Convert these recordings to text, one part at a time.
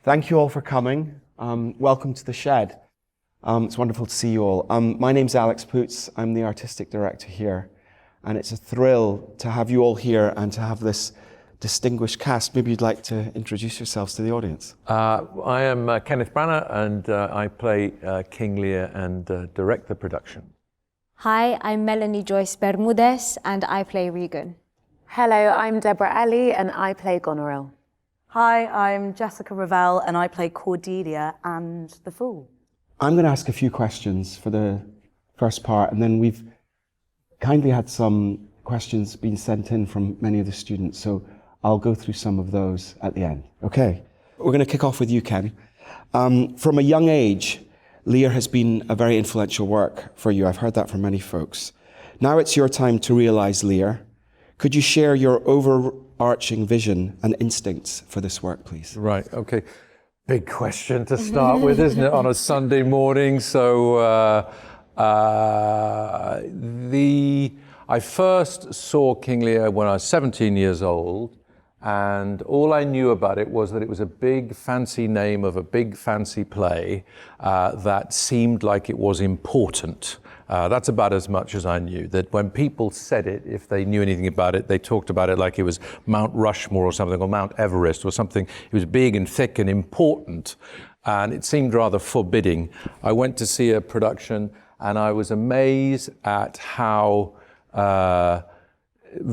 Thank you all for coming. Welcome to the Shed. It's wonderful to see you all. My name's Alex Poots. I'm the artistic director here. And it's a thrill to have you all here and to have this distinguished cast. Maybe you'd like to introduce yourselves to the audience. I am Kenneth Branagh, and I play King Lear and direct the production. Hi, I'm Melanie-Joyce Bermudez, and I play Regan. Hello, I'm Deborah Alli, and I play Goneril. Hi, I'm Jessica Revell, and I play Cordelia and the Fool. I'm going to ask a few questions for the first part, and then we've kindly had some questions being sent in from many of the students, so I'll go through some of those at the end. Okay, we're going to kick off with you, Ken. From a young age, Lear has been a very influential work for you. I've heard that from many folks. Now it's your time to realise Lear. Could you share your overarching vision and instincts for this work, please? Right, okay. Big question to start with, isn't it, on a Sunday morning? So I first saw King Lear when I was 17 years old, and all I knew about it was that it was a big fancy name of a big fancy play that seemed like it was important. That's about as much as I knew. That when people said it, if they knew anything about it, they talked about it like it was Mount Rushmore or something, or Mount Everest or something. It was big and thick and important, and it seemed rather forbidding. I went to see a production, and I was amazed at how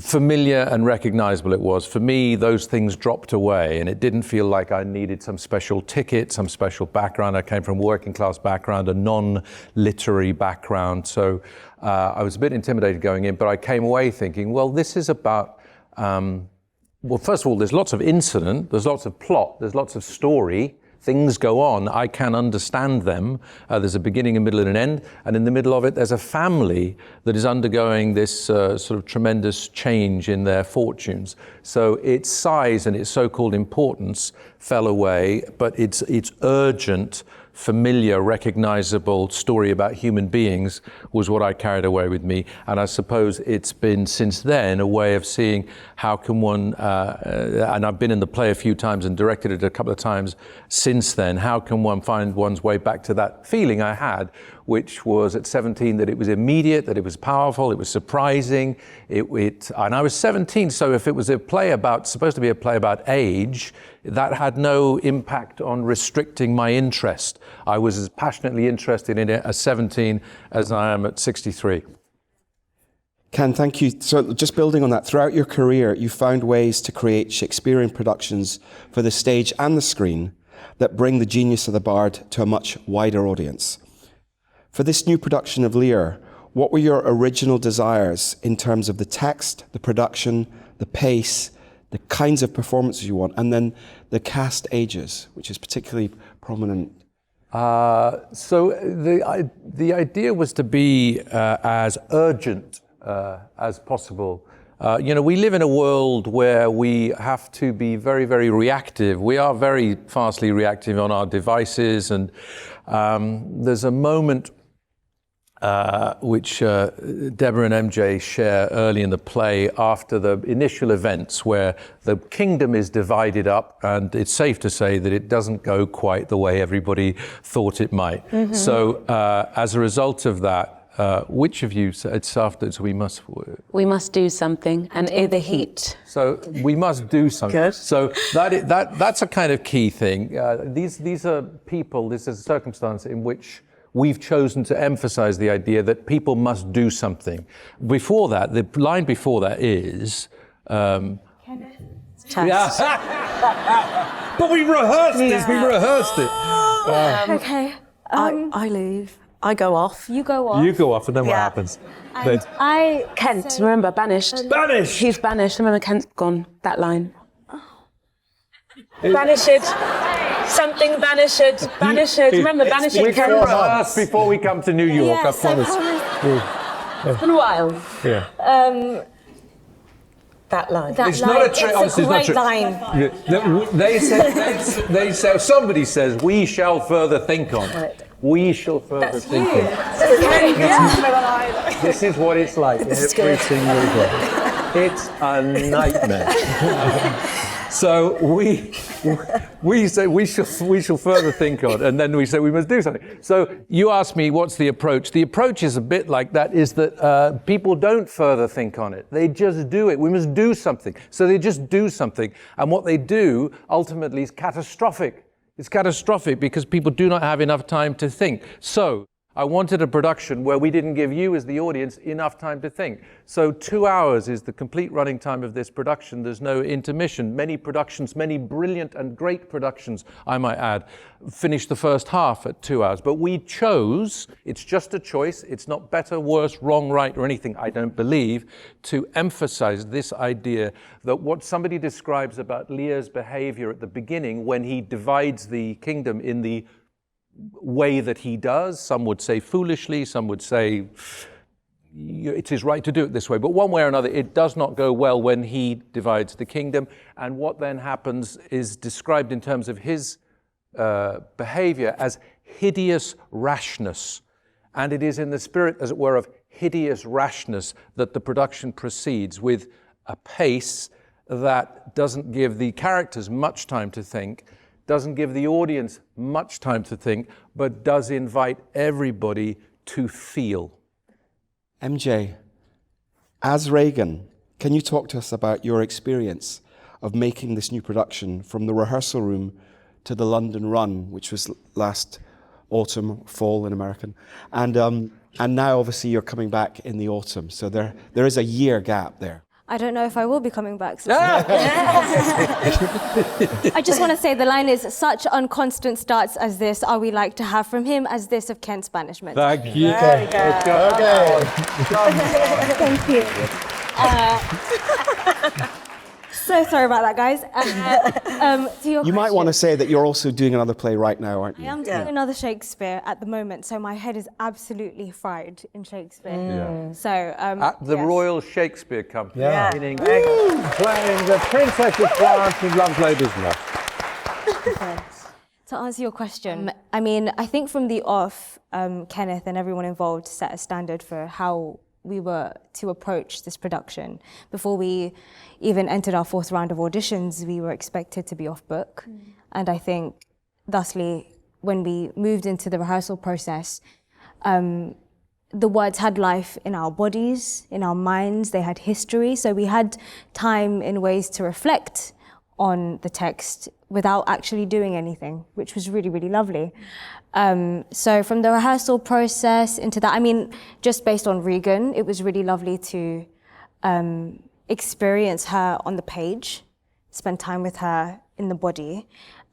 familiar and recognizable it was. For me, those things dropped away, and it didn't feel like I needed some special ticket, some special background. I came from a working class background, a non-literary background, so I was a bit intimidated going in, but I came away thinking, well, this is about, well, first of all, there's lots of incident, there's lots of plot, there's lots of story. Things go on, I can understand them. There's a beginning, a middle, and an end. And in the middle of it, there's a family that is undergoing this sort of tremendous change in their fortunes. So its size and its so-called importance fell away, but its urgent, familiar, recognizable story about human beings was what I carried away with me. And I suppose it's been since then a way of seeing how can one, and I've been in the play a few times and directed it a couple of times since then, how can one find one's way back to that feeling I had, which was at 17 that it was immediate, that it was powerful, it was surprising, and I was 17, so if it was a play about, supposed to be a play about age, that had no impact on restricting my interest. I was as passionately interested in it at 17 as I am at 63. Ken, thank you. So just building on that, throughout your career, you found ways to create Shakespearean productions for the stage and the screen that bring the genius of the bard to a much wider audience. For this new production of Lear, what were your original desires in terms of the text, the production, the pace, the kinds of performances you want, and then the cast ages, which is particularly prominent? So the idea was to be as urgent as possible. We live in a world where we have to be very, very reactive. We are very fastly reactive on our devices, and there's a moment which Deborah and MJ share early in the play after the initial events where the kingdom is divided up, and it's safe to say that it doesn't go quite the way everybody thought it might. Mm-hmm. So as a result of that, which of you, it's after, so we must do something, and in the heat. So we must do something. Good. So that's a kind of key thing. These are people, this is a circumstance in which we've chosen to emphasize the idea that people must do something. Before that, the line before that is... Test. But we rehearsed this, we rehearsed it. Okay. I leave. I go off. You go off. You go off, and then what happens? Kent, remember, banished. Banished! He's banished. Remember, Kent's gone. That line. Banished. Something banished. Banished. Remember, banished. We can rehearse before we come to New York, yes, I promise. It's been a while. Yeah. That line. That it's line. not a trick. It's a great line. They said, somebody says, we shall further think on. Right. We shall further think on. This is what it's like every single day. It's a nightmare. So we say we shall further think on, and then we say we must do something. So you asked me what's the approach. The approach is a bit like that, is that people don't further think on it. They just do it. We must do something. So they just do something. And what they do ultimately is catastrophic. It's catastrophic because people do not have enough time to think. So I wanted a production where we didn't give you as the audience enough time to think. So 2 hours is the complete running time of this production. There's no intermission. Many productions, many brilliant and great productions, I might add, finish the first half at 2 hours. But we chose, it's just a choice, it's not better, worse, wrong, right, or anything, I don't believe, to emphasize this idea that what somebody describes about Lear's behavior at the beginning when he divides the kingdom in the way that he does. Some would say foolishly, some would say it is right to do it this way. But one way or another, it does not go well when he divides the kingdom. And what then happens is described in terms of his behavior as hideous rashness. And it is in the spirit, as it were, of hideous rashness that the production proceeds, with a pace that doesn't give the characters much time to think, doesn't give the audience much time to think, but does invite everybody to feel. MJ, as Regan, can you talk to us about your experience of making this new production from the rehearsal room to the London run, which was last autumn, fall in American, and now obviously you're coming back in the autumn, so there is a year gap there. I don't know if I will be coming back. So I just want to say the line is, such unconstant starts as this are we like to have from him as this of Kent's banishment. Thank you. Okay. Thank you. So sorry about that, guys. To your You might want to say that you're also doing another play right now, aren't you? I am doing another Shakespeare at the moment, so my head is absolutely fried in Shakespeare. Yeah. So At the Royal Shakespeare Company Yeah. in England, playing the Princess of France in Love's Love. to answer your question, I mean, I think from the off, Kenneth and everyone involved set a standard for how we were to approach this production. Before we even entered our fourth round of auditions, we were expected to be off book. And I think, thusly, when we moved into the rehearsal process, the words had life in our bodies, in our minds, they had history. So we had time in ways to reflect on the text without actually doing anything, which was really, really lovely. So from the rehearsal process into that, I mean, just based on Regan, it was really lovely to experience her on the page, spend time with her in the body,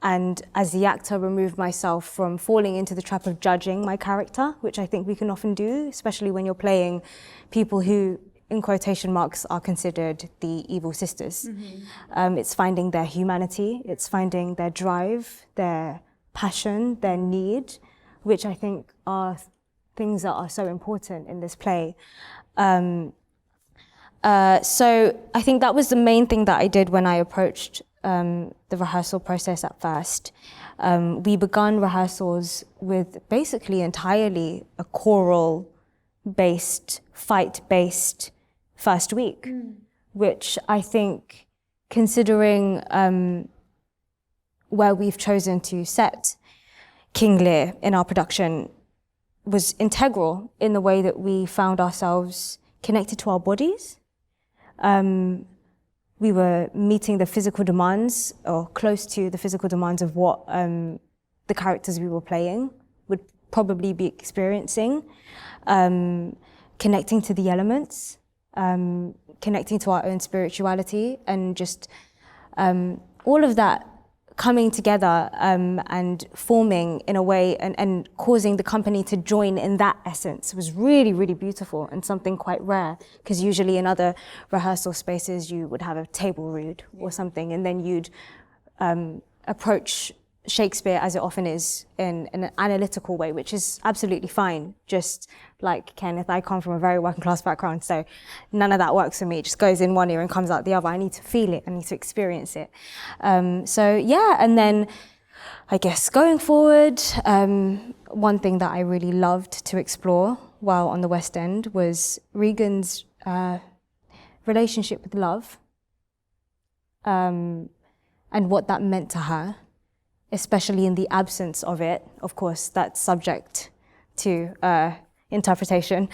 and as the actor, remove myself from falling into the trap of judging my character, which I think we can often do, especially when you're playing people who, in quotation marks, are considered the evil sisters. It's finding their humanity, it's finding their drive, their passion, their need, which I think are things that are so important in this play. So I think that was the main thing that I did when I approached the rehearsal process at first. We began rehearsals with basically entirely a choral-based, fight-based first week, which I think, considering where we've chosen to set King Lear in our production, was integral in the way that we found ourselves connected to our bodies. We were meeting the physical demands, or close to the physical demands of what the characters we were playing would probably be experiencing, connecting to the elements, connecting to our own spirituality, and just all of that coming together and forming in a way and causing the company to join in that essence was really, really beautiful and something quite rare, because usually in other rehearsal spaces you would have a table read or something, and then you'd approach Shakespeare, as it often is, in an analytical way, which is absolutely fine. Just like Kenneth, I come from a very working class background, so none of that works for me. It just goes in one ear and comes out the other. I need to feel it, I need to experience it. So yeah, and then I guess going forward, one thing that I really loved to explore while on the West End was Regan's relationship with love. and what that meant to her, especially in the absence of it. Of course, that's subject to interpretation.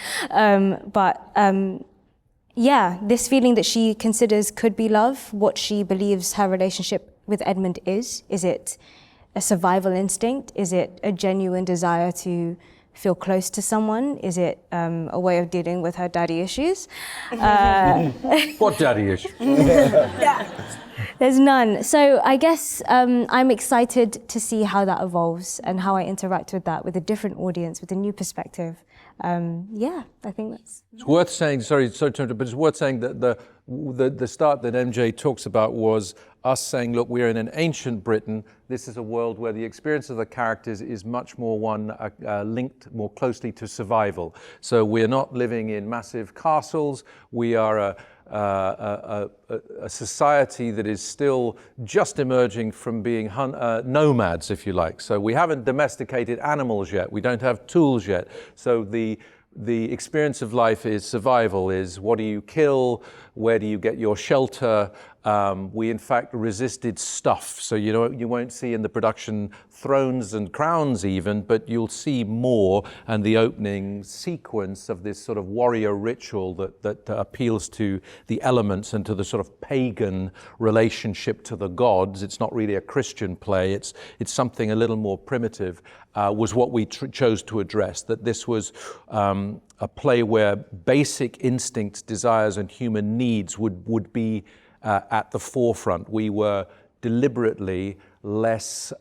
Yeah, this feeling that she considers could be love, what she believes her relationship with Edmund is. Is it a survival instinct? Is it a genuine desire to feel close to someone? Is it a way of dealing with her daddy issues? What daddy issues? There's none. So I guess I'm excited to see how that evolves and how I interact with that with a different audience, with a new perspective. Yeah, I think that's... It's worth saying, sorry to interrupt, but it's worth saying that the start that MJ talks about was us saying, look, we're in an ancient Britain. This is a world where the experience of the characters is much more one linked more closely to survival. So we're not living in massive castles. We are a society that is still just emerging from being nomads, if you like. So we haven't domesticated animals yet. We don't have tools yet. So the experience of life is survival, is what do you kill, where do you get your shelter. We in fact resisted stuff, so you won't see in the production thrones and crowns even, but you'll see more, and the opening sequence of this sort of warrior ritual that appeals to the elements and to the sort of pagan relationship to the gods. It's not really a Christian play, it's something a little more primitive, was what we chose to address, that this was a play where basic instincts, desires, and human needs would be at the forefront. We were deliberately less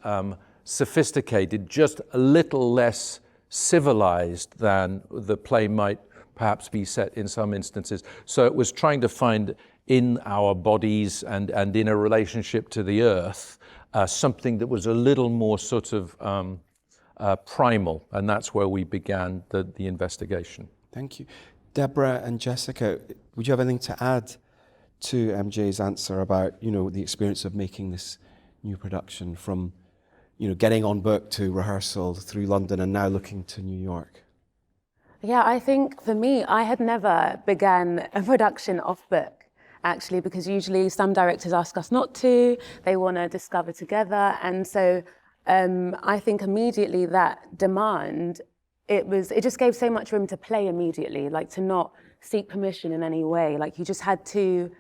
sophisticated, just a little less civilized than the play might perhaps be set in some instances. So it was trying to find in our bodies and in a relationship to the earth something that was a little more sort of primal, and that's where we began the investigation. Thank you. Deborah and Jessica, would you have anything to add to MJ's answer about, the experience of making this new production from, getting on book to rehearsal through London and now looking to New York? Yeah, I think for me, I had never began a production off book, actually, because usually some directors ask us not to, they want to discover together. And so I think immediately that demand, it just gave so much room to play immediately, like to not seek permission in any way. Like you just had to,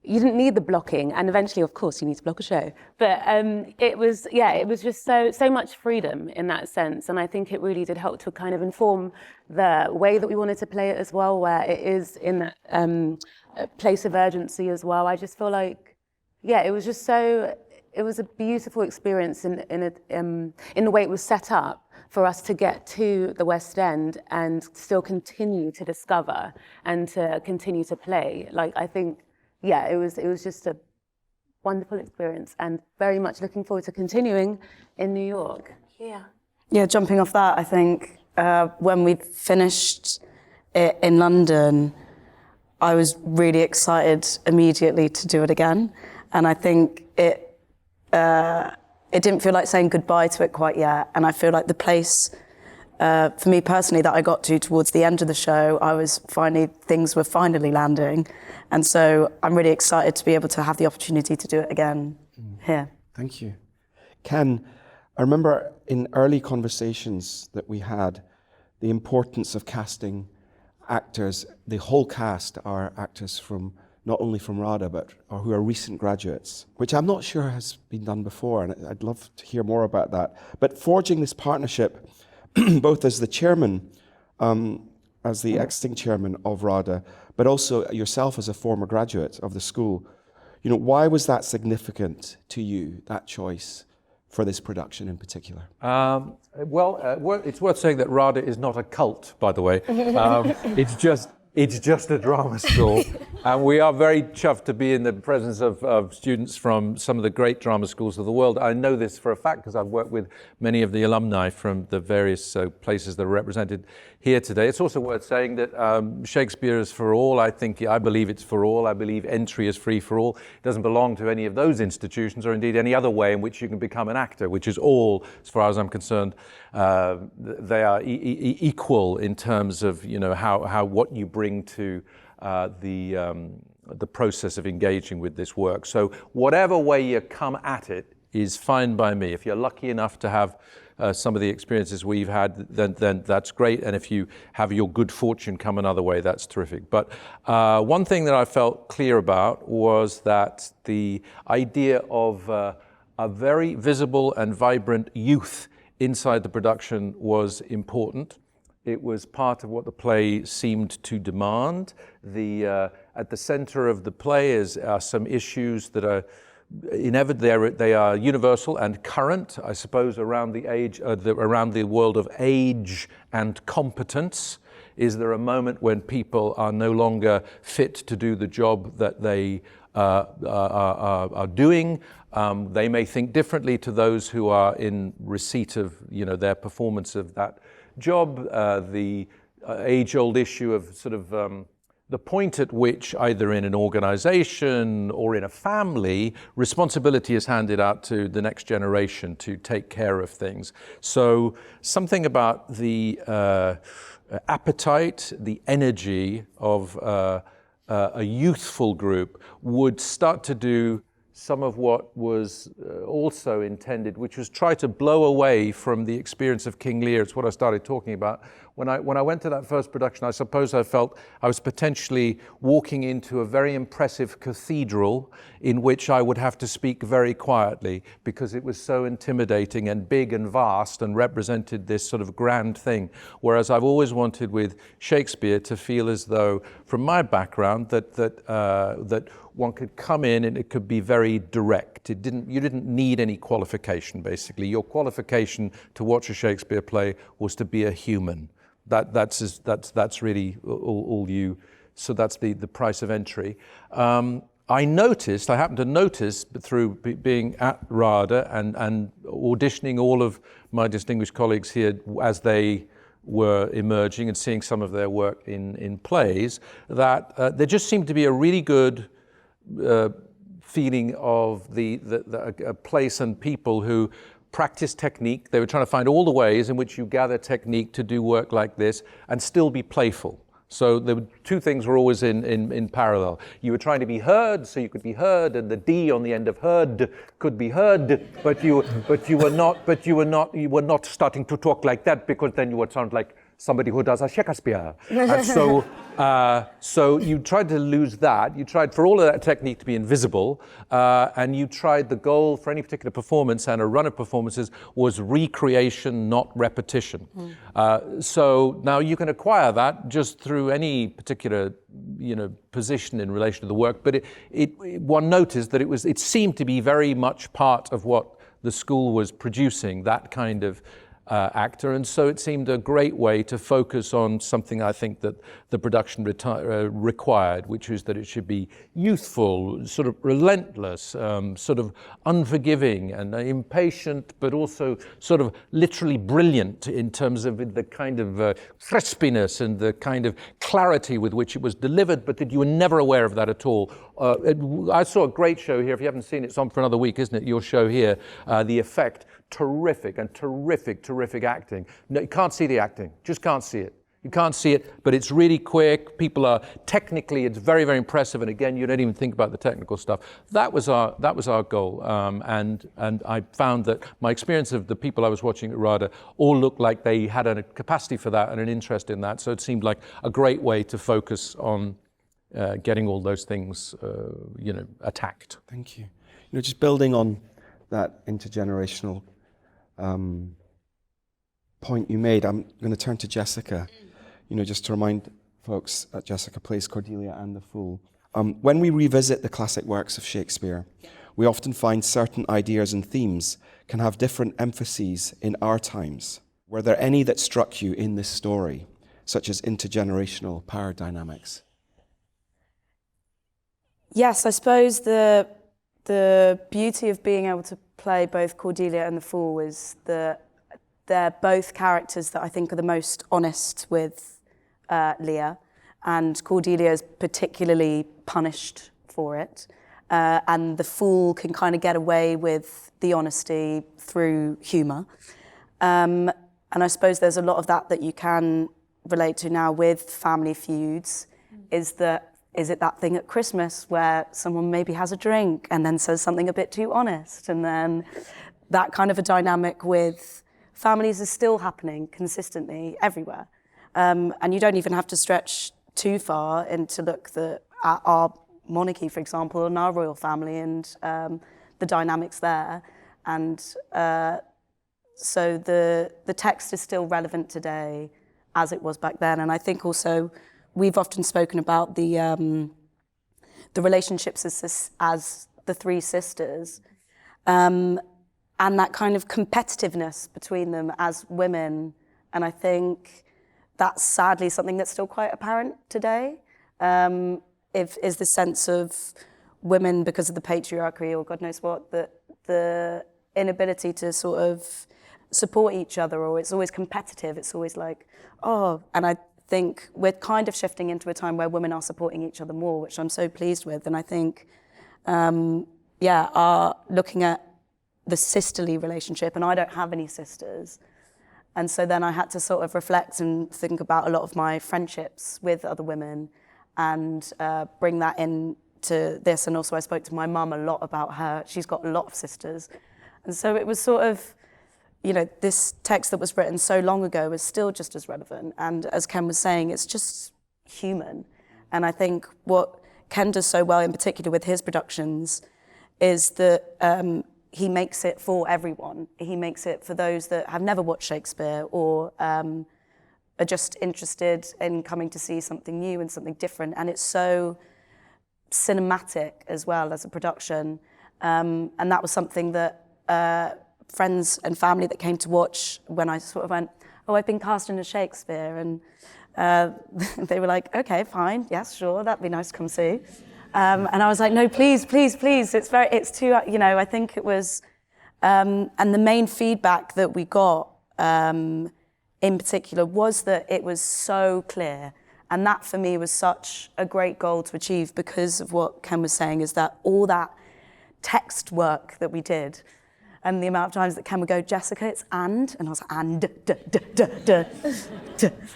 you didn't need the blocking, and eventually, of course, you need to block a show. But it was just so much freedom in that sense, and I think it really did help to kind of inform the way that we wanted to play it as well, where it is in that place of urgency as well. I just feel like, it was just it was a beautiful experience in the way it was set up for us to get to the West End and still continue to discover and to continue to play. Like, I think, it was just a wonderful experience, and very much looking forward to continuing in New York. Yeah, jumping off that, I think when we finished it in London, I was really excited immediately to do it again. And I think it didn't feel like saying goodbye to it quite yet. And I feel like the place, for me personally, that I got to towards the end of the show, things were finally landing. And so I'm really excited to be able to have the opportunity to do it again here. Thank you. Ken, I remember in early conversations that we had, the importance of casting actors. The whole cast are actors not only from RADA, but who are recent graduates, which I'm not sure has been done before, and I'd love to hear more about that. But forging this partnership, both as the chairman, as the acting chairman of RADA, but also yourself as a former graduate of the school, why was that significant to you, that choice for this production in particular? It's worth saying that RADA is not a cult, by the way. It's just a drama school, and we are very chuffed to be in the presence of students from some of the great drama schools of the world. I know this for a fact because I've worked with many of the alumni from the various places that are represented here today. It's also worth saying that Shakespeare is for all. I believe it's for all. I believe entry is free for all. It doesn't belong to any of those institutions or indeed any other way in which you can become an actor, which is all, as far as I'm concerned. They are equal in terms of how what you bring to the process of engaging with this work. So whatever way you come at it is fine by me. If you're lucky enough to have some of the experiences we've had, then that's great. And if you have your good fortune come another way, that's terrific. But one thing that I felt clear about was that the idea of a very visible and vibrant youth inside the production was important. It was part of what the play seemed to demand. At the center of the play are some issues that are inevitably, they are universal and current, I suppose, around around the world of age and competence. Is there a moment when people are no longer fit to do the job that they are doing? They may think differently to those who are in receipt of, their performance of that job. The age-old issue of sort of the point at which, either in an organization or in a family, responsibility is handed out to the next generation to take care of things. So something about the appetite, the energy of a youthful group would start to do some of what was also intended, which was try to blow away from the experience of King Lear. It's what I started talking about. When I went to that first production, I suppose I felt I was potentially walking into a very impressive cathedral in which I would have to speak very quietly because it was so intimidating and big and vast and represented this sort of grand thing. Whereas I've always wanted with Shakespeare to feel as though, from my background, that one could come in and it could be very direct. You didn't need any qualification, basically. Your qualification to watch a Shakespeare play was to be a human. That's really all you. So that's the price of entry. I happened to notice through being at RADA and auditioning all of my distinguished colleagues here as they were emerging and seeing some of their work in plays, that there just seemed to be a really good feeling of a place and people who practice technique. They were trying to find all the ways in which you gather technique to do work like this and still be playful. So the two things were always in parallel. You were trying to be heard, so you could be heard, and the D on the end of heard could be heard, but you were not starting to talk like that, because then you would sound like somebody who does a Shakespeare. And so you tried to lose that. You tried for all of that technique to be invisible, and you tried the goal for any particular performance and a run of performances was recreation, not repetition. So now you can acquire that just through any particular position in relation to the work, but one noticed that it seemed to be very much part of what the school was producing, that kind of actor, and so it seemed a great way to focus on something I think that the production required, which is that it should be youthful, sort of relentless, sort of unforgiving and impatient, but also sort of literally brilliant in terms of the kind of crispiness and the kind of clarity with which it was delivered, but that you were never aware of that at all. I saw a great show here. If you haven't seen it, it's on for another week, isn't it? Your show here, The Effect. Terrific acting. No, you can't see the acting, just can't see it. You can't see it, but it's really quick. People are technically, it's very, very impressive. And again, you don't even think about the technical stuff. That was our goal. And I found that my experience of the people I was watching at RADA all looked like they had a capacity for that and an interest in that. So it seemed like a great way to focus on getting all those things, attacked. Thank you. Just building on that intergenerational point you made, I'm going to turn to Jessica, just to remind folks that Jessica plays Cordelia and the Fool. When we revisit the classic works of Shakespeare, we often find certain ideas and themes can have different emphases in our times. Were there any that struck you in this story, such as intergenerational power dynamics? Yes, I suppose the beauty of being able to play both Cordelia and the Fool is that they're both characters that I think are the most honest with Lear, and Cordelia is particularly punished for it, and the Fool can kind of get away with the honesty through humour. And I suppose there's a lot of that you can relate to now with family feuds, is that is it that thing at Christmas where someone maybe has a drink and then says something a bit too honest? And then that kind of a dynamic with families is still happening consistently everywhere. And you don't even have to stretch too far and to look at our monarchy, for example, and our royal family and the dynamics there. And so the text is still relevant today as it was back then. And I think also we've often spoken about the relationships as the three sisters, and that kind of competitiveness between them as women. And I think that's sadly something that's still quite apparent today, is the sense of women, because of the patriarchy or God knows what, that the inability to sort of support each other, or it's always competitive. It's always like, oh, and I think we're kind of shifting into a time where women are supporting each other more, which I'm so pleased with. And I think, are looking at the sisterly relationship, and I don't have any sisters. And so then I had to sort of reflect and think about a lot of my friendships with other women and bring that into this. And also I spoke to my mum a lot about her. She's got a lot of sisters. And so it was sort of, this text that was written so long ago is still just as relevant. And as Ken was saying, it's just human. And I think what Ken does so well, in particular with his productions, is that he makes it for everyone. He makes it for those that have never watched Shakespeare or are just interested in coming to see something new and something different. And it's so cinematic as well as a production. And that was something that friends and family that came to watch when I sort of went, oh, I've been cast in a Shakespeare. And they were like, okay, fine, yes, sure, that'd be nice to come see. And I was like, no, please, please, please. It's too, I think it was, and the main feedback that we got in particular was that it was so clear. And that for me was such a great goal to achieve, because of what Ken was saying, is that all that text work that we did, and the amount of times that Ken would go, Jessica, it's and I was like, and,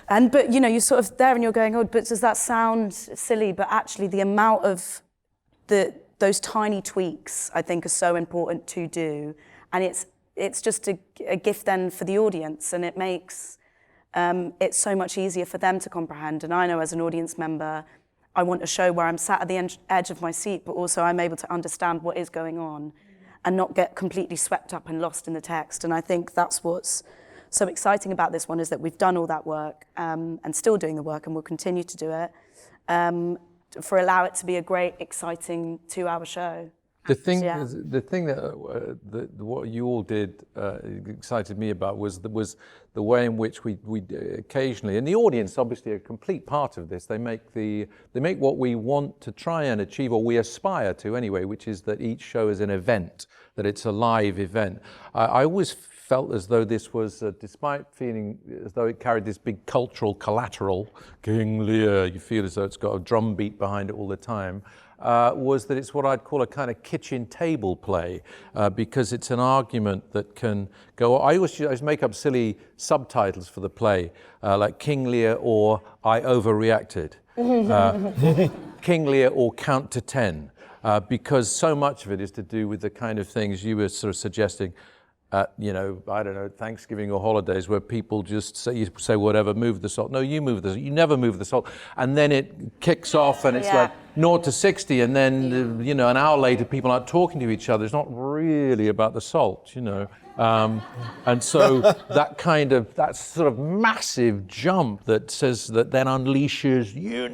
and, but you're sort of there and you're going, oh, but does that sound silly? But actually the amount of those tiny tweaks, I think, are so important to do. And it's just a gift then for the audience, and it makes it so much easier for them to comprehend. And I know as an audience member, I want a show where I'm sat at the edge of my seat, but also I'm able to understand what is going on and not get completely swept up and lost in the text. And I think that's what's so exciting about this one, is that we've done all that work and still doing the work, and we'll continue to do it, allow it to be a great, exciting 2-hour show. The thing that what you all did excited me about was the way in which we occasionally, and the audience obviously a complete part of this. They make what we want to try and achieve, or we aspire to anyway, which is that each show is an event, that it's a live event. I always felt as though this was, despite feeling as though it carried this big cultural collateral, King Lear, you feel as though it's got a drum beat behind it all the time. Was that it's what I'd call a kind of kitchen table play, because it's an argument that can go. I always make up silly subtitles for the play, like King Lear or I Overreacted, King Lear or Count to 10, because so much of it is to do with the kind of things you were sort of suggesting. I don't know, Thanksgiving or holidays, where people just say whatever, move the salt. No, you move the salt. You never move the salt. And then it kicks off and it's like 0 to 60. And then, an hour later, people aren't talking to each other. It's not really about the salt, And so that sort of massive jump that says, that then unleashes, you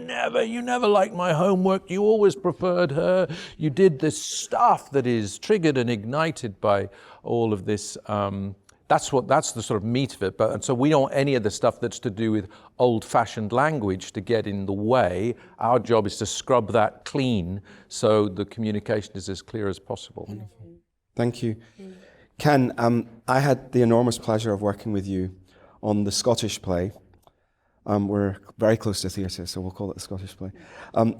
never liked my homework. You always preferred her. You did this stuff that is triggered and ignited by all of this. That's the sort of meat of it. And so we don't want any of the stuff that's to do with old-fashioned language to get in the way. Our job is to scrub that clean so the communication is as clear as possible. Wonderful. Thank you. Ken, I had the enormous pleasure of working with you on the Scottish play. We're very close to theatre, so we'll call it the Scottish play.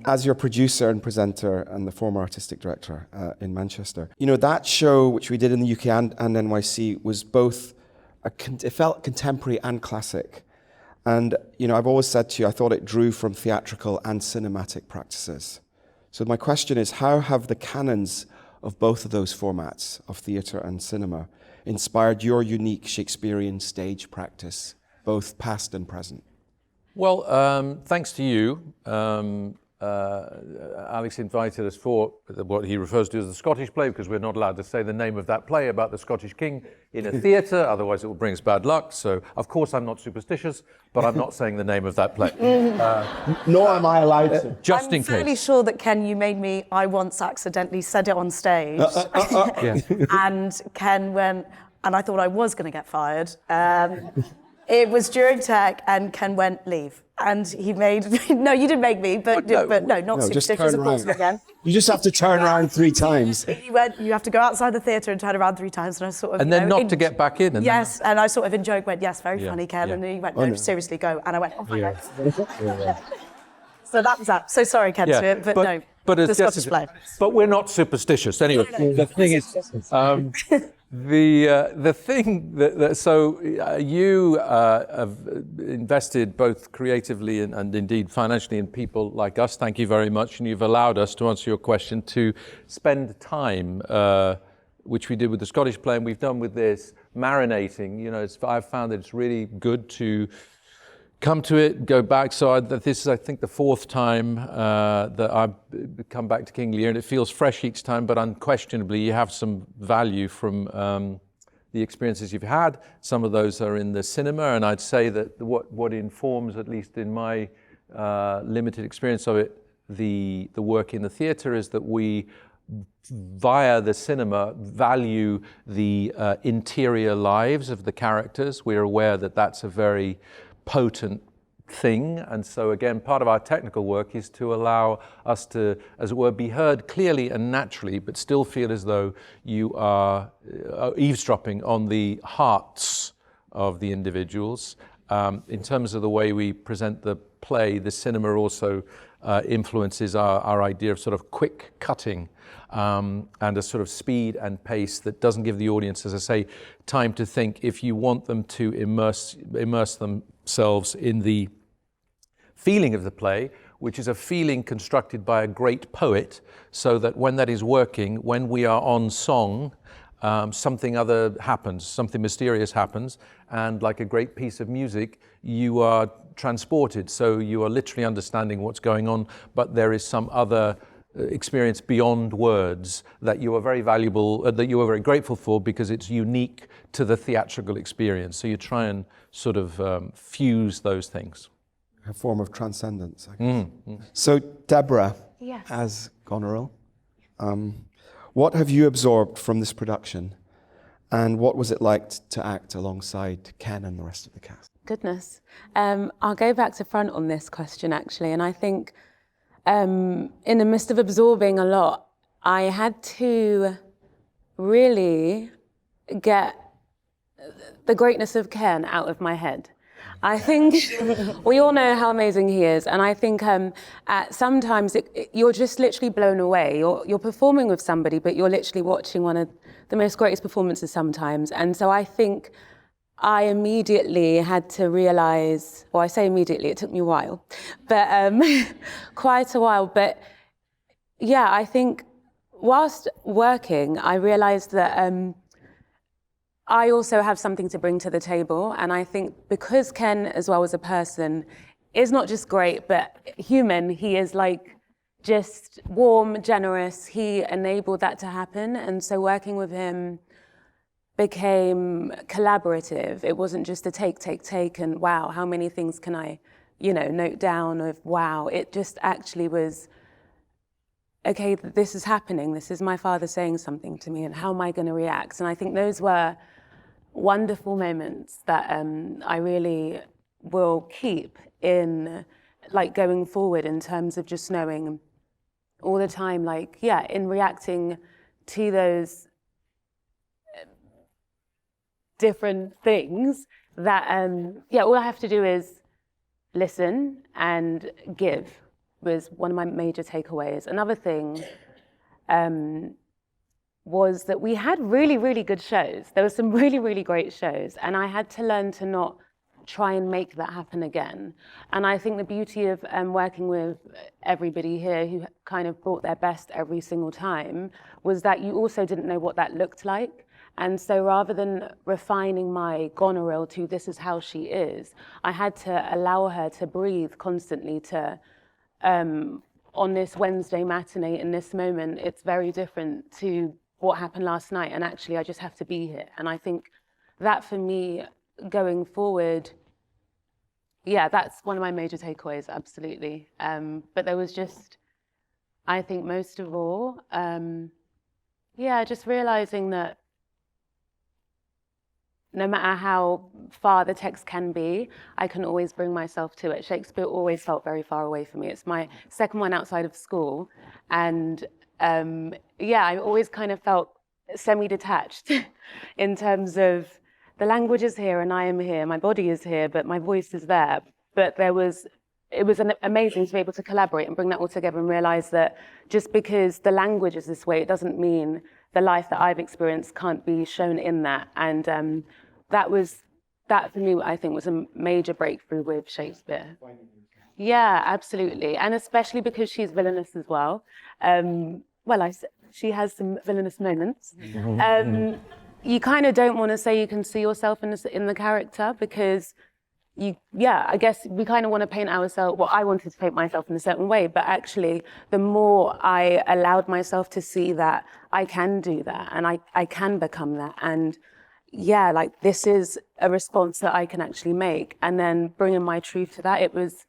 As your producer and presenter and the former artistic director in Manchester. That show, which we did in the UK and NYC, was both, it felt contemporary and classic. And, I've always said to you, I thought it drew from theatrical and cinematic practices. So my question is, how have the canons of both of those formats, of theatre and cinema, inspired your unique Shakespearean stage practice, both past and present? Well, thanks to you, Alex invited us for what he refers to as the Scottish play, because we're not allowed to say the name of that play about the Scottish king in a theatre, otherwise it will bring us bad luck. So, of course, I'm not superstitious, but I'm not saying the name of that play. Nor am I allowed to. Just in I'm fairly case. sure that, Ken, I once accidentally said it on stage. And Ken went, and I thought I was going to get fired. It was during tech, and Ken went, leave. And he made, no, you didn't make me, but not superstitious, of course, again. You just have to turn around 3 times. He went, you have to go outside the theatre and turn around 3 times. And I sort of, And then not to get back in. And yes, and I sort of in joke went, yes, very funny, Ken. And he went, no, seriously, go. And I went, oh my God. So that was that. So sorry, Ken, to it, but no. But the Scottish play. But we're not superstitious. Anyway, the thing is, the thing that so you have invested both creatively and indeed financially in people like us. Thank you very much, and you've allowed us, to answer your question, to spend time, which we did with the Scottish play, and we've done with this, marinating. I've found that it's really good to come to it, go back. So this is, I think, the 4th time that I've come back to King Lear, and it feels fresh each time, but unquestionably you have some value from the experiences you've had. Some of those are in the cinema, and I'd say that what informs, at least in my limited experience of it, the work in the theatre, is that we, via the cinema, value the interior lives of the characters. We're aware that that's a very potent thing, and so again, part of our technical work is to allow us to, as it were, be heard clearly and naturally, but still feel as though you are eavesdropping on the hearts of the individuals. In terms of the way we present the play, the cinema also influences our idea of sort of quick cutting and a sort of speed and pace that doesn't give the audience, as I say, time to think. If you want them to immerse themselves in the feeling of the play, which is a feeling constructed by a great poet, so that when that is working, when we are on song, something other happens, something mysterious happens, and like a great piece of music, you are transported. So you are literally understanding what's going on, but there is some other experience beyond words that you are very valuable, that you are very grateful for, because it's unique to the theatrical experience. So you try and sort of fuse those things. A form of transcendence, I guess. So, Deborah, Yes. as Goneril, what have you absorbed from this production, and what was it like to act alongside Ken and the rest of the cast? Goodness. I'll go back to front on this question, actually, and I think in the midst of absorbing a lot, I had to really get the greatness of Ken out of my head. I think we all know how amazing he is, and I think sometimes you're just literally blown away. You're performing with somebody, but you're literally watching one of the most greatest performances sometimes. And so I think I immediately had to realize, well, I say immediately, it took me a while, but quite a while. But yeah, I think whilst working, I realized that I also have something to bring to the table. And I think because Ken, as well as a person, is not just great, but human, he is like just warm, generous. He enabled that to happen. And so working with him became collaborative. It wasn't just a take, and wow, how many things can I, note down of wow. It just actually was, okay, this is happening. This is my father saying something to me, and how am I going to react? And I think those were wonderful moments that I really will keep in, like, going forward, in terms of just knowing all the time, like, yeah, in reacting to those different things that, all I have to do is listen and give, was one of my major takeaways. Another thing was that we had really, really good shows. There were some really, really great shows, and I had to learn to not try and make that happen again. And I think the beauty of working with everybody here who kind of brought their best every single time was that you also didn't know what that looked like. And so rather than refining my goneril to this is how she is, I had to allow her to breathe constantly to, on this Wednesday matinee in this moment, it's very different to what happened last night. And actually, I just have to be here. And I think that for me, going forward, yeah, that's one of my major takeaways, absolutely. But there was just, I think most of all, just realizing that no matter how far the text can be, I can always bring myself to it. Shakespeare always felt very far away from me. It's my second one outside of school. And I always kind of felt semi-detached in terms of the language is here and I am here, my body is here, but my voice is there. But it was amazing to be able to collaborate and bring that all together and realize that just because the language is this way, it doesn't mean the life that I've experienced can't be shown in that. And that for me, I think, was a major breakthrough with Shakespeare. Yeah, absolutely. And especially because she's villainous as well. She has some villainous moments. You kind of don't want to say you can see yourself in the character because I guess we kind of want to paint ourselves, I wanted to paint myself in a certain way, but actually the more I allowed myself to see that I can do that and I can become that. And this is a response that I can actually make. And then bringing my truth to that, it was,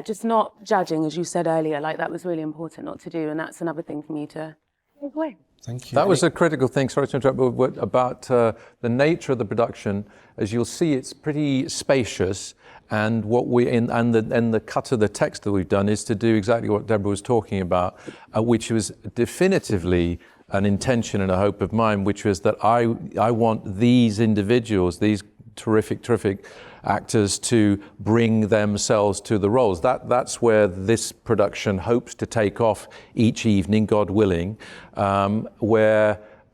just not judging, as you said earlier, that was really important not to do. And that's another thing for me to take away. Thank you. That was a critical thing, sorry to interrupt, but about the nature of the production. As you'll see, it's pretty spacious, and what the cut of the text that we've done is to do exactly what Deborah was talking about, which was definitively an intention and a hope of mine, which was that I want these individuals, these terrific actors, to bring themselves to the roles. That's where this production hopes to take off each evening, God willing. When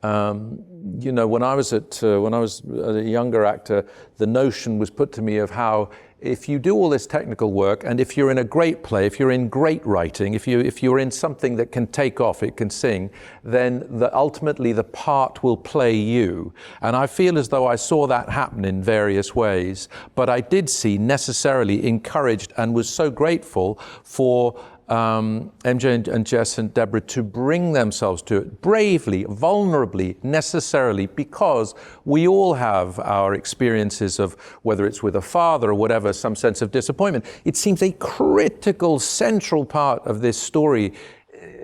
I was a younger actor, the notion was put to me of how if you do all this technical work, and if you're in a great play, if you're in great writing, if you're in something that can take off, it can sing, then ultimately the part will play you. And I feel as though I saw that happen in various ways, but I did see necessarily encouraged and was so grateful for MJ and Jess and Deborah to bring themselves to it bravely, vulnerably, necessarily, because we all have our experiences of, whether it's with a father or whatever, some sense of disappointment. It seems a critical, central part of this story,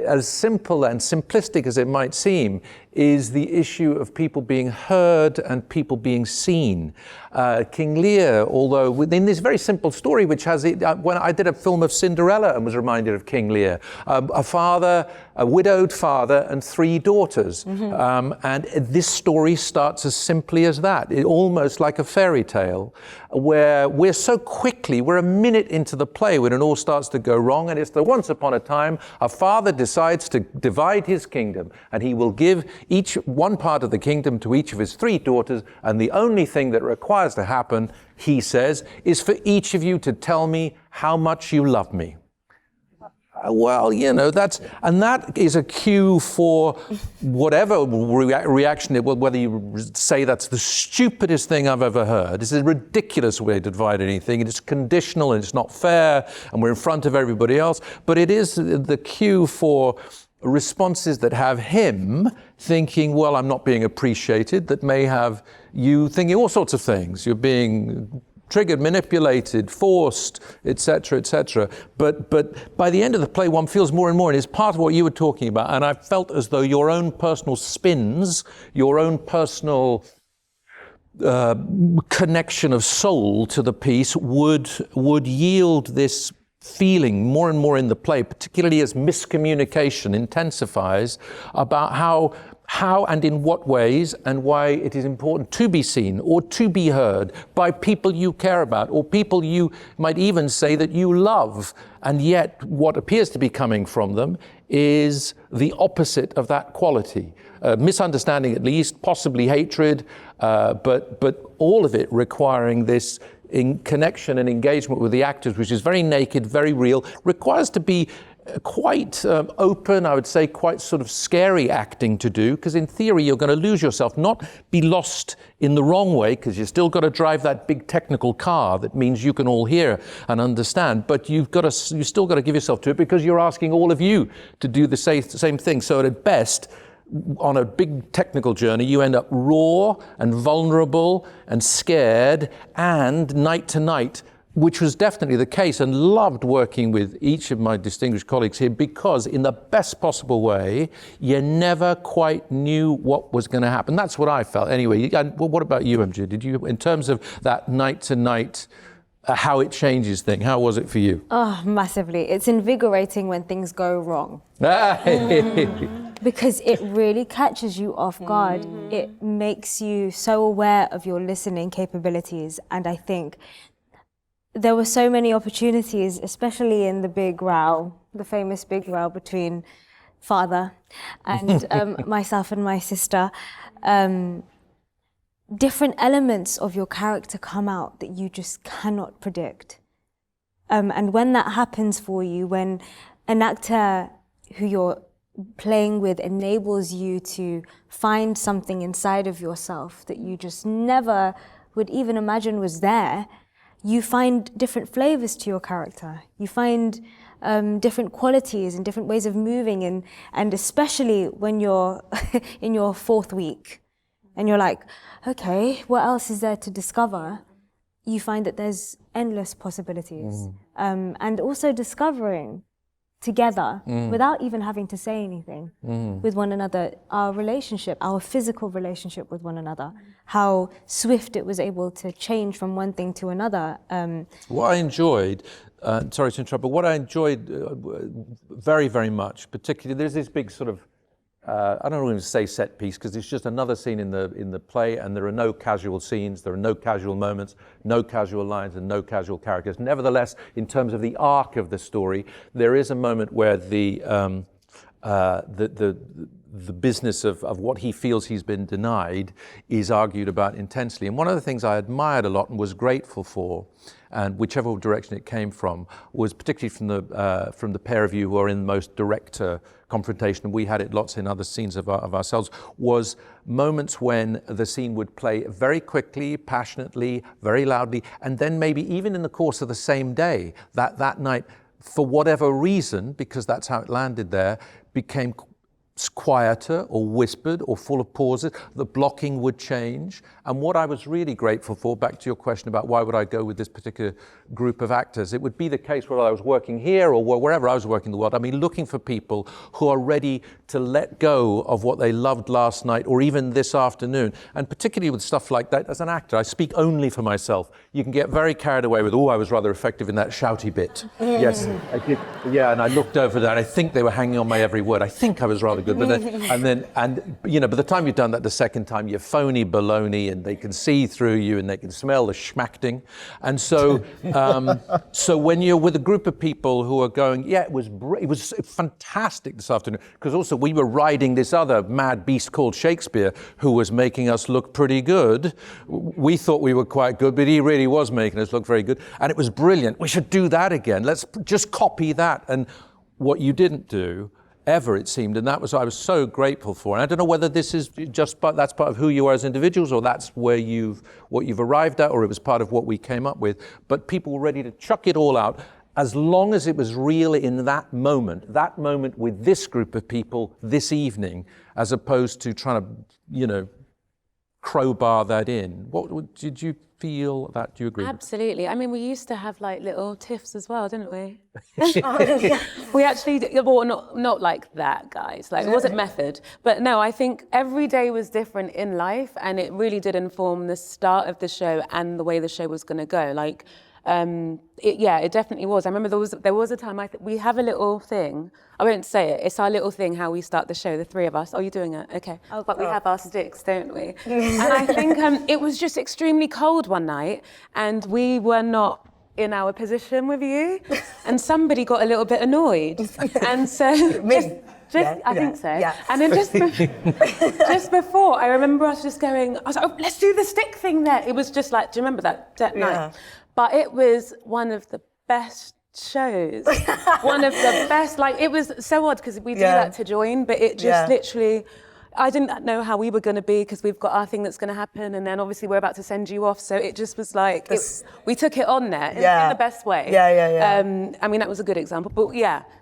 as simple and simplistic as it might seem, is the issue of people being heard and people being seen. King Lear, although within this very simple story, which has it, when I did a film of Cinderella and was reminded of King Lear, a father, a widowed father and 3 daughters. And this story starts as simply as that, almost like a fairy tale, where we're a minute into the play when it all starts to go wrong, and it's the once upon a time a father decides to divide his kingdom, and he will give each one part of the kingdom to each of his 3 daughters, and the only thing that requires to happen, he says, is for each of you to tell me how much you love me. That is a cue for whatever reaction, whether you say that's the stupidest thing I've ever heard. It's a ridiculous way to divide anything. It's conditional and it's not fair, and we're in front of everybody else. But it is the cue for responses that have him thinking, well, I'm not being appreciated, that may have you thinking all sorts of things. You're being triggered, manipulated, forced, etc., etc. But by the end of the play, one feels more and more, and it's part of what you were talking about, and I felt as though your own personal spins, your own personal connection of soul to the piece would yield this feeling more and more in the play, particularly as miscommunication intensifies, about how how and in what ways and why it is important to be seen or to be heard by people you care about or people you might even say that you love. And yet what appears to be coming from them is the opposite of that quality. Misunderstanding at least, possibly hatred, but all of it requiring this in connection and engagement with the actors, which is very naked, very real, requires to be quite open, I would say quite sort of scary acting to do, because in theory you're going to lose yourself, not be lost in the wrong way, because you've still got to drive that big technical car that means you can all hear and understand, but you've still got to give yourself to it because you're asking all of you to do the same thing. So at best, on a big technical journey, you end up raw and vulnerable and scared and night to night, which was definitely the case, and loved working with each of my distinguished colleagues here because in the best possible way, you never quite knew what was going to happen. That's what I felt. Anyway, what about you, MJ? Did you, in terms of that night to night, how it changes things, how was it for you? Oh, massively. It's invigorating when things go wrong. Because it really catches you off guard. It makes you so aware of your listening capabilities. And I think there were so many opportunities, especially in the big row, the famous big row between father and myself and my sister. Different elements of your character come out that you just cannot predict. And when that happens for you, when an actor who you're playing with enables you to find something inside of yourself that you just never would even imagine was there, you find different flavors to your character. You find different qualities and different ways of moving, and especially when you're in your 4th week and you're like, okay, what else is there to discover? You find that there's endless possibilities. And also discovering together, without even having to say anything, with one another, our relationship, our physical relationship with one another, how swift it was able to change from one thing to another. What I enjoyed, sorry to interrupt, but what I enjoyed very, very much, particularly, there's this big sort of, I don't want to say set piece, because it's just another scene in the play, and there are no casual scenes, there are no casual moments, no casual lines, and no casual characters. Nevertheless, in terms of the arc of the story, there is a moment where the business of what he feels he's been denied is argued about intensely. And one of the things I admired a lot and was grateful for, and whichever direction it came from, was particularly from the pair of you who are in most direct confrontation, and we had it lots in other scenes of ourselves, was moments when the scene would play very quickly, passionately, very loudly, and then maybe even in the course of the same day, that night, for whatever reason, because that's how it landed there, became quieter or whispered or full of pauses. The blocking would change. And what I was really grateful for, back to your question about why would I go with this particular group of actors, it would be the case whether I was working here or wherever I was working in the world. I mean, looking for people who are ready to let go of what they loved last night or even this afternoon. And particularly with stuff like that, as an actor, I speak only for myself. You can get very carried away with, I was rather effective in that shouty bit. Yes, I did. Yeah, and I looked over that. I think they were hanging on my every word. I think I was rather good. But then, by the time you've done that the second time, you're phony baloney, and they can see through you and they can smell the schmachting. And so, so when you're with a group of people who are going, it was fantastic this afternoon, because also we were riding this other mad beast called Shakespeare, who was making us look pretty good. We thought we were quite good, but he really was making us look very good. And it was brilliant. We should do that again. Let's just copy that. And what you didn't do ever, it seemed, and that was I was so grateful for. And I don't know whether this is just that's part of who you are as individuals, or that's where what you've arrived at, or it was part of what we came up with. But people were ready to chuck it all out, as long as it was real in that moment with this group of people this evening, as opposed to trying to, crowbar that in. What did you feel that? Do you agree? Absolutely. I mean, we used to have like little tiffs as well, didn't we? We actually, well, not like that, guys. Like, it wasn't method. But no, I think every day was different in life, and it really did inform the start of the show and the way the show was going to go. Like, it definitely was. I remember there was a time we have a little thing. I won't say it. It's our little thing how we start the show, the three of us. Oh, you're doing it? Okay. But we have our sticks, don't we? And I think it was just extremely cold one night, and we were not in our position with you, and somebody got a little bit annoyed, and so I think so. Yeah. And then just before, I remember us just going, I was like, oh, let's do the stick thing there. It was just like, do you remember that night? But it was one of the best shows. One of the best, like, it was so odd because we do that to join, but it just literally, I didn't know how we were going to be because we've got our thing that's going to happen, and then obviously we're about to send you off. So it just was like, we took it on there in the best way. I mean, that was a good example, but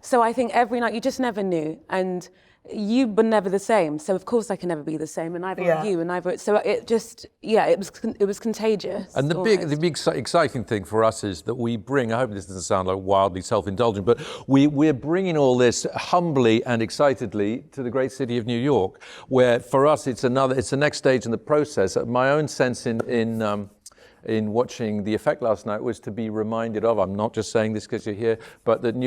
so I think every night you just never knew, and you were never the same. So of course I can never be the same, and neither were you, and neither. So it just, it was contagious. And the big exciting thing for us is that we bring, I hope this doesn't sound like wildly self-indulgent, but we're bringing all this humbly and excitedly to the great city of New York, where for us it's the next stage in the process. My own sense in watching the effect last night was to be reminded of, I'm not just saying this because you're here, but that New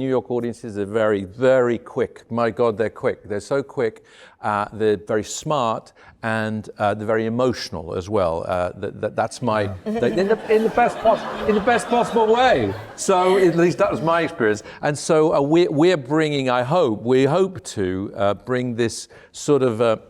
York audiences are very, very quick. My God, they're quick. They're so quick. They're very smart, and they're very emotional as well. That's my in the best possible way. So at least that was my experience. And so we're bringing. We hope to bring this sort of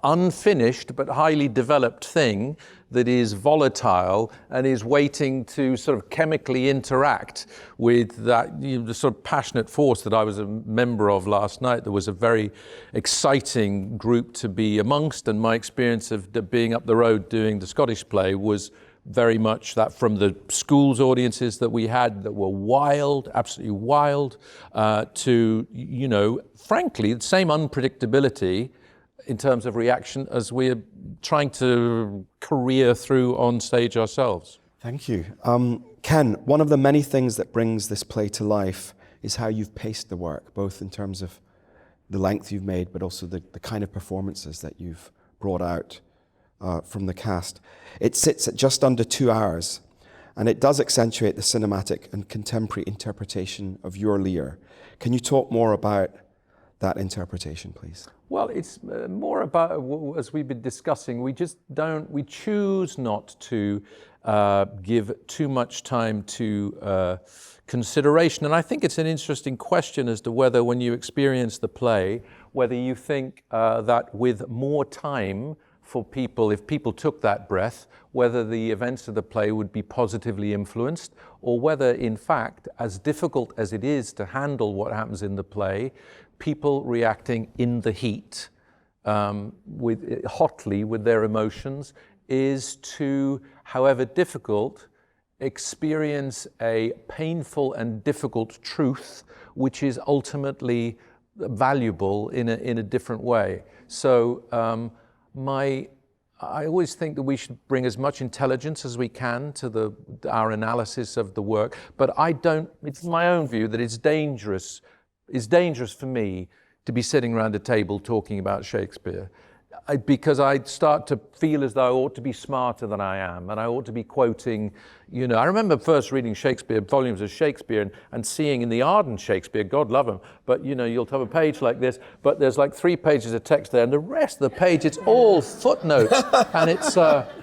unfinished but highly developed thing that is volatile and is waiting to sort of chemically interact with that, the sort of passionate force that I was a member of last night. There was a very exciting group to be amongst, and my experience of being up the road doing the Scottish play was very much that, from the schools audiences that we had that were wild, absolutely wild, to, frankly, the same unpredictability in terms of reaction as we're trying to career through on stage ourselves. Thank you. Ken, one of the many things that brings this play to life is how you've paced the work, both in terms of the length you've made, but also the kind of performances that you've brought out from the cast. It sits at just under 2 hours, and it does accentuate the cinematic and contemporary interpretation of your Lear. Can you talk more about that interpretation, please? Well, it's more about, as we've been discussing, we choose not to give too much time to consideration. And I think it's an interesting question as to whether, when you experience the play, whether you think that with more time for people, if people took that breath, whether the events of the play would be positively influenced, or whether, in fact, as difficult as it is to handle what happens in the play, people reacting in the heat, hotly with their emotions, is to, however difficult, experience a painful and difficult truth, which is ultimately valuable in a different way. So I always think that we should bring as much intelligence as we can to our analysis of the work, but it's my own view that it's dangerous for me to be sitting around a table talking about Shakespeare, because I start to feel as though I ought to be smarter than I am, and I ought to be quoting, I remember first reading Shakespeare, volumes of Shakespeare, and seeing in the ardent Shakespeare, God love him, but you'll have a page like this, but there's like 3 pages of text there, and the rest of the page, it's all footnotes, and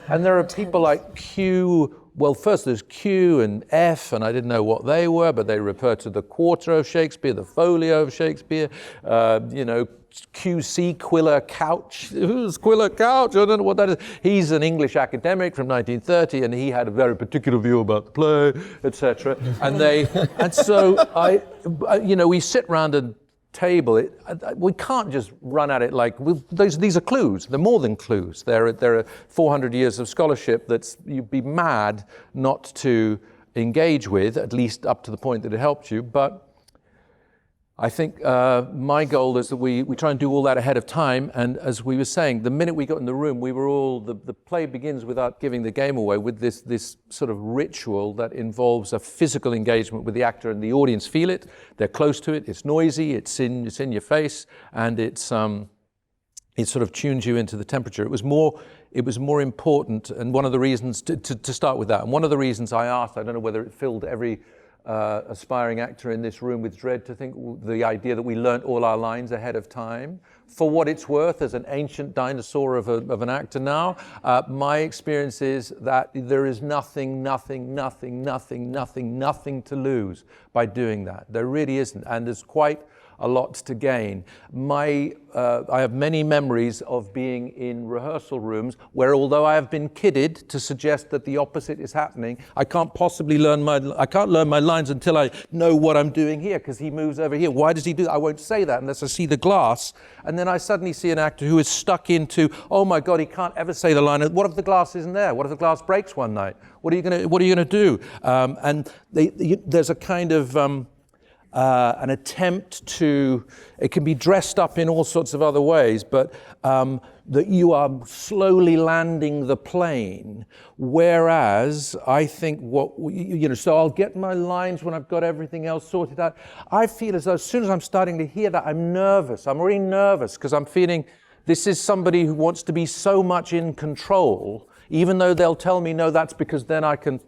and there are people like Q. Well, first there's Q and F, and I didn't know what they were, but they refer to the quarto of Shakespeare, the folio of Shakespeare, QC, Quiller Couch. Who's Quiller Couch? I don't know what that is. He's an English academic from 1930, and he had a very particular view about the play, etc. And so we sit round a table. We can't just run at it like these are clues. They're more than clues. There are 400 years of scholarship that you'd be mad not to engage with, at least up to the point that it helped you. But I think my goal is that we try and do all that ahead of time. And as we were saying, the minute we got in the room, we were all, the play begins, without giving the game away, with this sort of ritual that involves a physical engagement with the actor, and the audience feel it. They're close to it. It's noisy. It's in your face, and it's it sort of tunes you into the temperature. It was more important, and one of the reasons, to start with that, and one of the reasons I asked, I don't know whether it filled every aspiring actor in this room with dread to think the idea that we learnt all our lines ahead of time. For what it's worth, as an ancient dinosaur of an actor now, my experience is that there is nothing to lose by doing that. There really isn't, and there's quite a lot to gain. I have many memories of being in rehearsal rooms where, although I have been kidded to suggest that the opposite is happening, I can't learn my lines until I know what I'm doing here, because he moves over here. Why does he do that? I won't say that unless I see the glass. And then I suddenly see an actor who is stuck into, oh my God, he can't ever say the line. What if the glass isn't there? What if the glass breaks one night? What are you gonna do? There's a kind of an attempt to, it can be dressed up in all sorts of other ways, but that you are slowly landing the plane, whereas I think so I'll get my lines when I've got everything else sorted out. I feel as though as soon as I'm starting to hear that, I'm nervous. I'm already nervous because I'm feeling this is somebody who wants to be so much in control, even though they'll tell me, no, that's because then I can,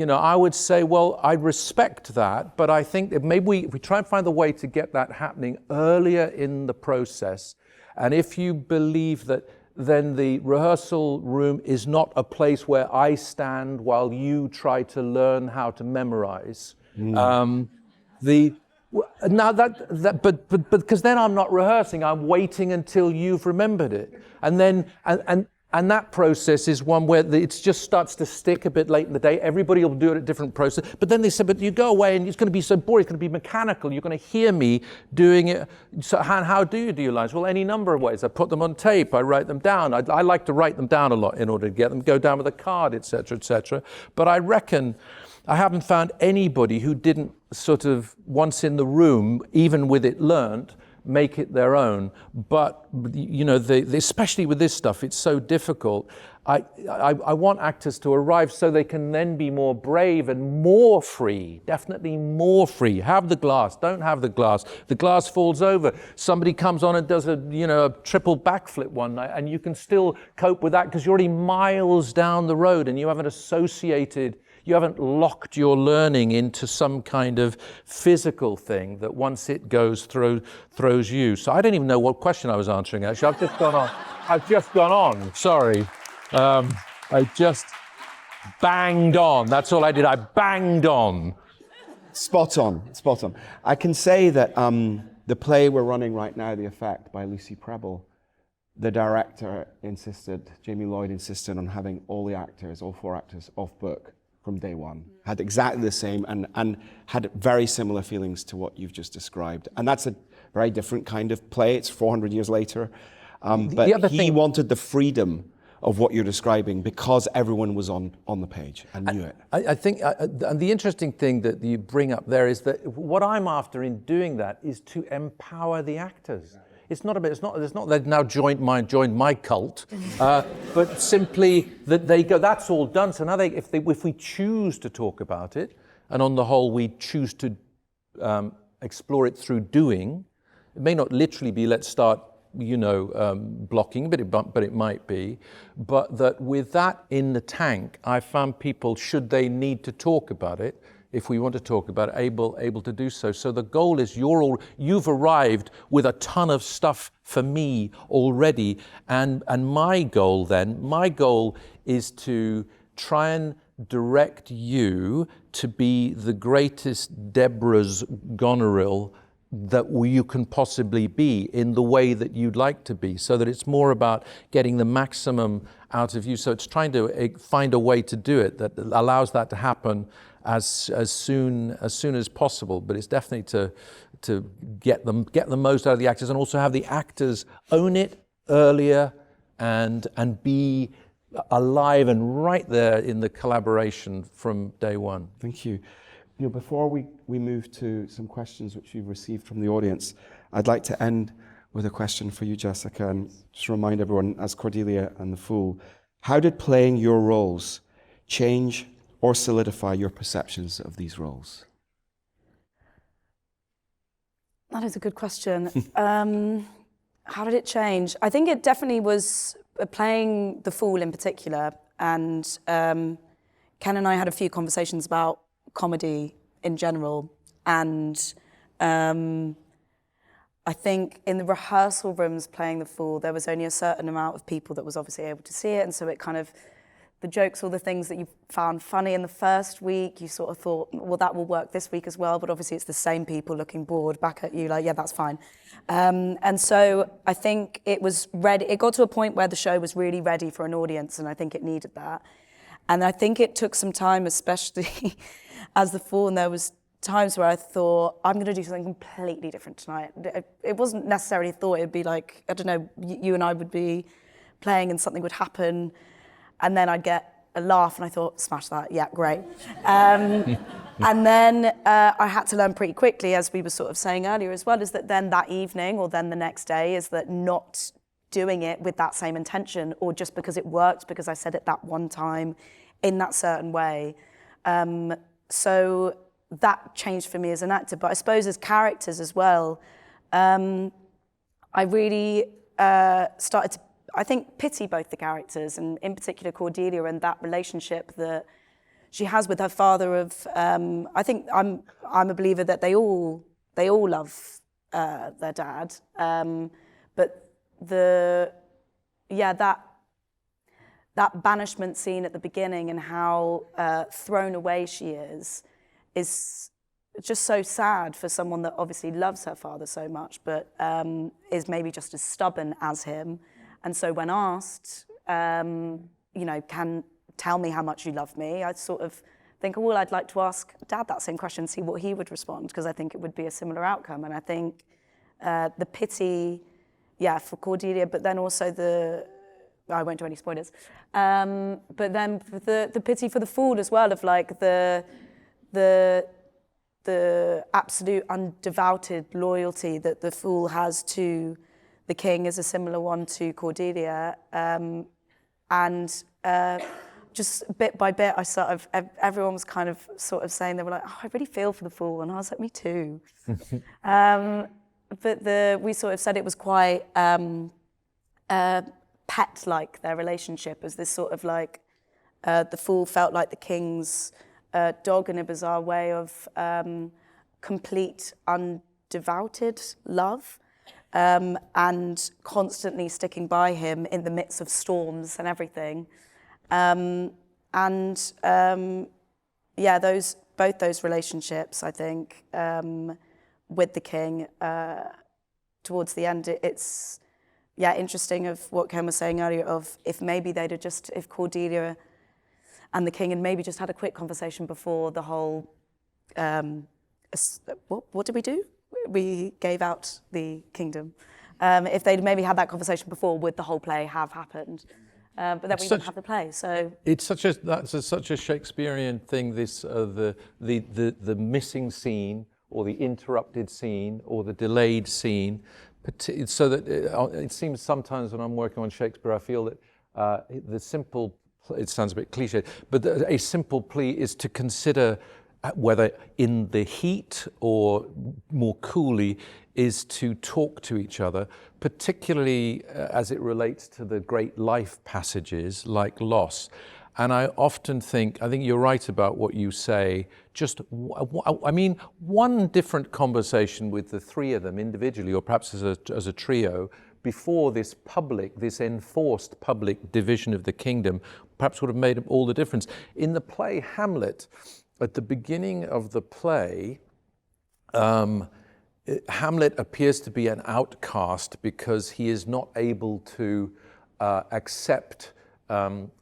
I would say, well, I respect that, but I think that maybe we try and find a way to get that happening earlier in the process. And if you believe that, then the rehearsal room is not a place where I stand while you try to learn how to memorize. But because then I'm not rehearsing, I'm waiting until you've remembered it. And that process is one where it just starts to stick a bit late in the day. Everybody will do it at a different process. But then they said, but you go away and it's going to be so boring. It's going to be mechanical. You're going to hear me doing it. So how do you do your lines? Well, any number of ways. I put them on tape. I write them down. I like to write them down a lot in order to get them, go down with a card, etc., etc. But I reckon I haven't found anybody who didn't sort of, once in the room, even with it learnt, make it their own. But especially with this stuff, it's so difficult. I want actors to arrive so they can then be more brave and more free, definitely more free. Have the glass, don't have the glass. The glass falls over. Somebody comes on and does a triple backflip one night, and you can still cope with that because you're already miles down the road and you haven't locked your learning into some kind of physical thing that once it goes through, throws you. So I don't even know what question I was answering, actually. I've just gone on. Sorry. I just banged on. That's all I did. I banged on. Spot on. I can say that the play we're running right now, The Effect, by Lucy Prebble, the director Jamie Lloyd insisted on having all four actors off book from day one, had exactly the same and had very similar feelings to what you've just described. And that's a very different kind of play. It's 400 years later. But he wanted the freedom of what you're describing because everyone was on the page and knew it. I think, and the interesting thing that you bring up there is that what I'm after in doing that is to empower the actors. It's not they've now joined my cult, but simply that they go, that's all done. So now if we choose to talk about it, and on the whole we choose to explore it through doing, it may not literally be let's start blocking, but it might be. But that with that in the tank, I found people, should they need to talk about it, if we want to talk about it, able to do so. So the goal is you've arrived with a ton of stuff for me already, and my goal is to try and direct you to be the greatest Deborah's Goneril that you can possibly be in the way that you'd like to be, so that it's more about getting the maximum out of you. So it's trying to find a way to do it that allows that to happen as soon as possible. But it's definitely to get the most out of the actors, and also have the actors own it earlier and be alive and right there in the collaboration from day one. Thank you. Before we move to some questions which we've received from the audience, I'd like to end with a question for you, Jessica, and just remind everyone, as Cordelia and the Fool, how did playing your roles change or solidify your perceptions of these roles? That is a good question. How did it change? I think it definitely was playing the Fool in particular, and Ken and I had a few conversations about comedy in general, and I think in the rehearsal rooms playing the Fool, there was only a certain amount of people that was obviously able to see it, and so it kind of, the jokes, all the things that you found funny in the first week, you sort of thought, well, that will work this week as well, but obviously it's the same people looking bored back at you, like, yeah, that's fine. And so I think it was ready, it got to a point where the show was really ready for an audience, and I think it needed that. And I think it took some time, especially as the Fool, and there was times where I thought, I'm going to do something completely different tonight. It wasn't necessarily thought, it'd be like, I don't know, you and I would be playing and something would happen, and then I'd get a laugh, and I thought, smash that, yeah, great. And then I had to learn pretty quickly, as we were sort of saying earlier as well, is that then that evening or then the next day is that not doing it with that same intention, or just because it worked, because I said it that one time in that certain way. So that changed for me as an actor, but I suppose as characters as well, I really started to, I think, pity both the characters, and in particular Cordelia, and that relationship that she has with her father. Of I think I'm a believer that they all love their dad, but that banishment scene at the beginning and how thrown away she is just so sad for someone that obviously loves her father so much, but is maybe just as stubborn as him. And so when asked, can tell me how much you love me, I'd sort of think, well, I'd like to ask Dad that same question, see what he would respond, because I think it would be a similar outcome. And I think the pity, for Cordelia, but then also I won't do any spoilers, but then the pity for the Fool as well, of like the absolute undevoted loyalty that the Fool has to the King is a similar one to Cordelia, and just bit by bit, everyone was kind of sort of saying, they were like, oh, I really feel for the Fool, and I was like, me too. But we sort of said it was quite pet-like, their relationship, as this sort of like, the Fool felt like the King's dog in a bizarre way of complete undevoted love, and constantly sticking by him in the midst of storms and everything. Both those relationships, I think, with the King, towards the end, it's interesting of what Ken was saying earlier, of if maybe if Cordelia and the King had maybe just had a quick conversation before the whole, what did we do? We gave out the kingdom. If they'd maybe had that conversation before, would the whole play have happened? But then we wouldn't have the play. So it's such a Shakespearean thing. This the missing scene, or the interrupted scene, or the delayed scene, so that it seems sometimes when I'm working on Shakespeare, I feel that the simple. It sounds a bit cliche, but a simple plea is to consider whether in the heat or more coolly, is to talk to each other, particularly as it relates to the great life passages like loss. And I often think, I think you're right about what you say, one different conversation with the three of them individually, or perhaps as a trio, before this enforced public division of the kingdom, perhaps would have made all the difference. In the play Hamlet, at the beginning of the play, Hamlet appears to be an outcast because he is not able to accept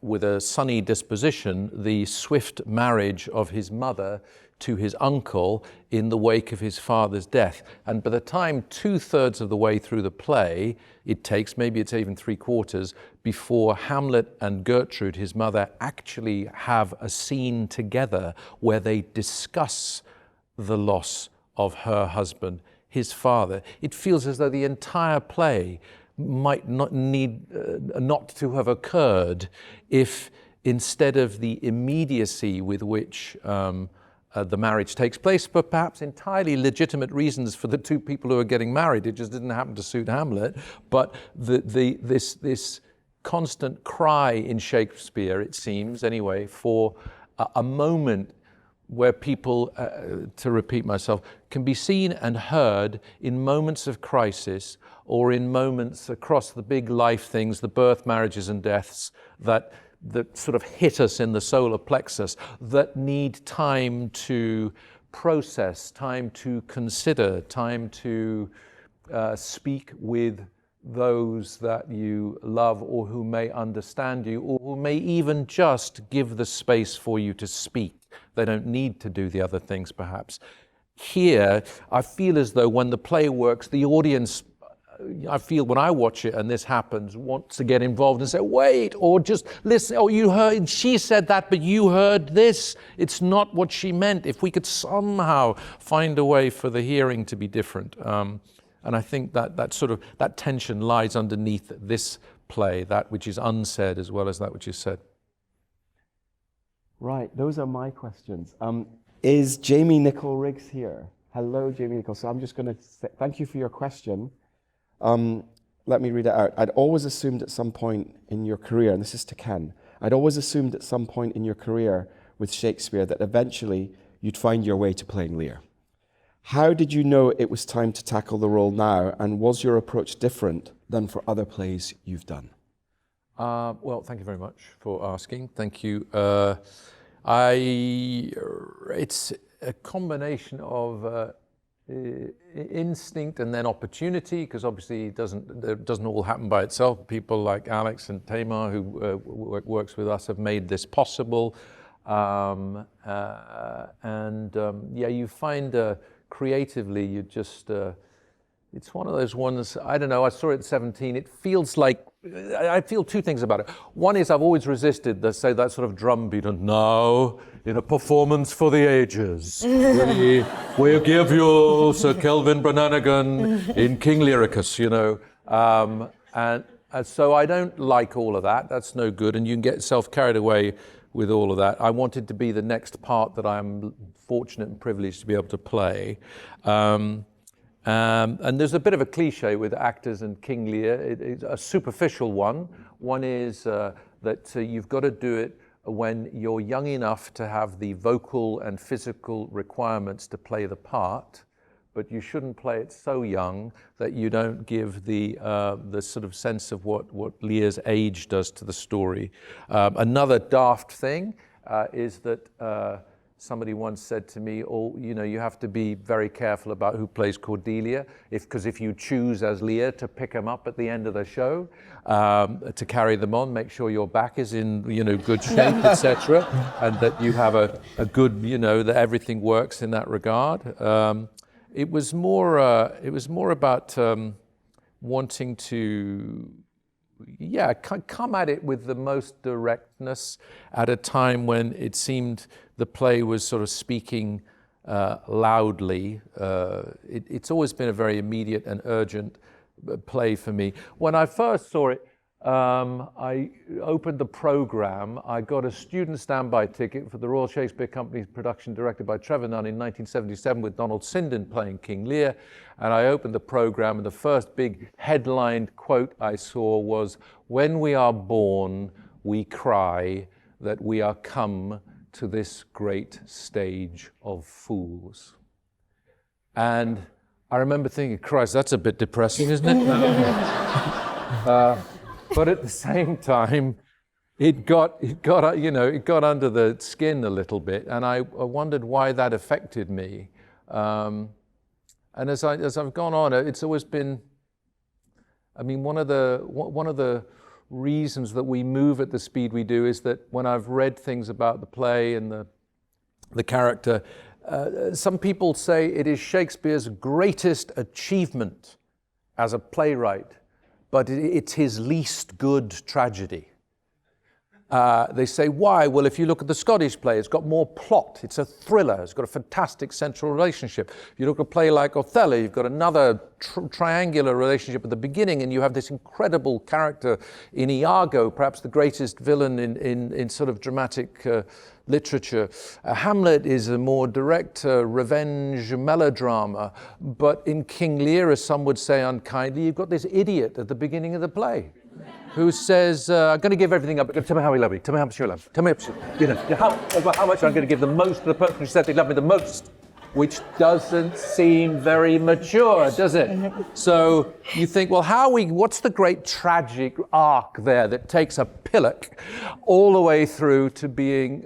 with a sunny disposition the swift marriage of his mother to his uncle in the wake of his father's death. And by the time 2/3 of the way through the play, it takes, maybe it's even 3/4, before Hamlet and Gertrude, his mother, actually have a scene together where they discuss the loss of her husband, his father. It feels as though the entire play might not need not to have occurred if, instead of the immediacy with which the marriage takes place for perhaps entirely legitimate reasons for the two people who are getting married. It just didn't happen to suit Hamlet. But this constant cry in Shakespeare, it seems anyway, for a moment where people, to repeat myself, can be seen and heard in moments of crisis or in moments across the big life things, the birth, marriages and deaths that sort of hit us in the solar plexus, that need time to process, time to consider, time to speak with those that you love or who may understand you or who may even just give the space for you to speak. They don't need to do the other things, perhaps. Here, I feel as though when the play works, the audience, I feel when I watch it and this happens, wants to get involved and say, wait, or just listen, oh, you heard, she said that, but you heard this. It's not what she meant. If we could somehow find a way for the hearing to be different. And I think that tension lies underneath this play, that which is unsaid as well as that which is said. Right, those are my questions. Is Jamie Nicol-Riggs here? Hello, Jamie Nicol. So I'm just going to say thank you for your question. Let me read it out. I'd always assumed at some point in your career, and this is to Ken, I'd always assumed at some point in your career with Shakespeare that eventually you'd find your way to playing Lear. How did you know it was time to tackle the role now, and was your approach different than for other plays you've done? Well, thank you very much for asking. Thank you. It's a combination of instinct and then opportunity, because obviously it doesn't all happen by itself. People like Alex and Tamar, who works with us, have made this possible. Yeah, you find creatively, you just, it's one of those ones, I don't know, I saw it at 17, it feels like, I feel two things about it. One is I've always resisted, that sort of drumbeat, and now, in a performance for the ages, we give you Sir Kelvin Branagh in King Learicus, you know. And so I don't like all of that, that's no good, and you can get yourself carried away with all of that. I wanted to be the next part that I'm fortunate and privileged to be able to play. And there's a bit of a cliche with actors and King Lear. It's a superficial one. One is that you've got to do it when you're young enough to have the vocal and physical requirements to play the part, but you shouldn't play it so young that you don't give the sort of sense of what Lear's age does to the story. Another daft thing is that somebody once said to me, oh, you know, you have to be very careful about who plays Cordelia, because if you choose as Lear to pick them up at the end of the show, to carry them on, make sure your back is in, you know, good shape, etc., and that you have a good, you know, that everything works in that regard. It was more about wanting to, yeah, come at it with the most directness at a time when it seemed the play was sort of speaking loudly. It's always been a very immediate and urgent play for me. When I first saw it, I opened the program. I got a student standby ticket for the Royal Shakespeare Company's production directed by Trevor Nunn in 1977 with Donald Sinden playing King Lear. And I opened the program, and the first big headlined quote I saw was, "When we are born, we cry that we are come to this great stage of fools." And I remember thinking, Christ, that's a bit depressing, isn't it? But at the same time, it got under the skin a little bit, and I wondered why that affected me. And as I've gone on, it's always been, I mean, one of the reasons that we move at the speed we do is that when I've read things about the play and the character, some people say it is Shakespeare's greatest achievement as a playwright, but it's his least good tragedy. They say, why? Well, if you look at the Scottish play, it's got more plot. It's a thriller. It's got a fantastic central relationship. If you look at a play like Othello, you've got another triangular relationship at the beginning, and you have this incredible character in Iago, perhaps the greatest villain in sort of dramatic literature. Hamlet is a more direct revenge melodrama, but in King Lear, as some would say unkindly, you've got this idiot at the beginning of the play who says, I'm going to give everything up. Tell me how he loved me. Tell me how much you love me. Tell me how much I'm going to give the most to the person who said they love me the most, which doesn't seem very mature, does it? So you think, well, what's the great tragic arc there that takes a pillock all the way through to being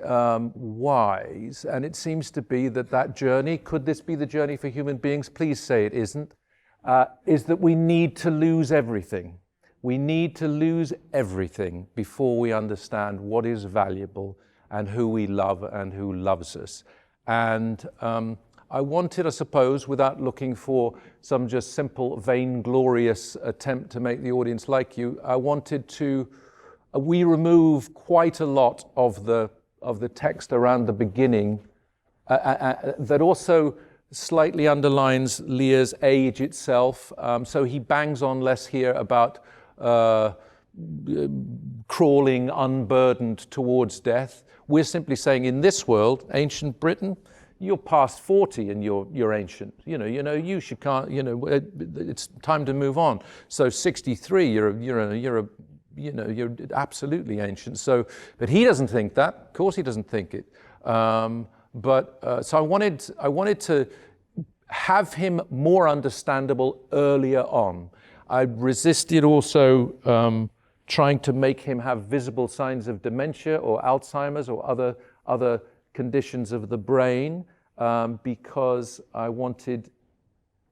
wise? And it seems to be that journey, could this be the journey for human beings? Please say it isn't, is that we need to lose everything. We need to lose everything before we understand what is valuable and who we love and who loves us. And I wanted, I suppose, without looking for some just simple, vainglorious attempt to make the audience like you, I wanted to, we remove quite a lot of the text around the beginning that also slightly underlines Lear's age itself. So he bangs on less here about crawling unburdened towards death. We're simply saying in this world, ancient Britain, you're past 40 and you're ancient. You can't. It's time to move on. So 63, you're absolutely ancient. So, but he doesn't think that. Of course, he doesn't think it. So I wanted to have him more understandable earlier on. I resisted also trying to make him have visible signs of dementia or Alzheimer's or other conditions of the brain because I wanted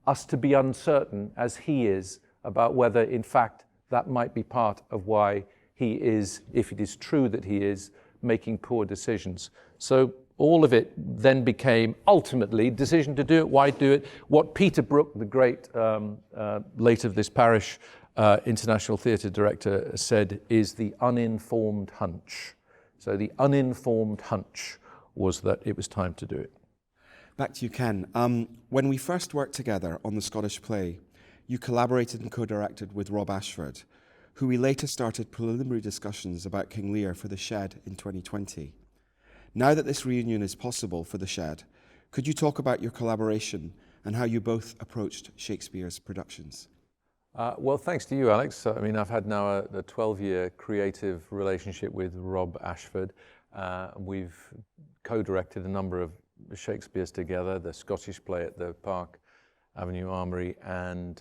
us to be uncertain, as he is, about whether in fact that might be part of why he is, if it is true that he is, making poor decisions. So all of it then became, ultimately, decision to do it, why do it? What Peter Brook, the great late of this parish international theatre director, said is the uninformed hunch. So the uninformed hunch was that it was time to do it. Back to you, Ken. When we first worked together on the Scottish play, you collaborated and co-directed with Rob Ashford, who we later started preliminary discussions about King Lear for The Shed in 2020. Now that this reunion is possible for The Shed, could you talk about your collaboration and how you both approached Shakespeare's productions? Well, thanks to you, Alex. I mean, I've had now a 12-year creative relationship with Rob Ashford. We've co-directed a number of Shakespeare's together, the Scottish play at the Park Avenue Armoury and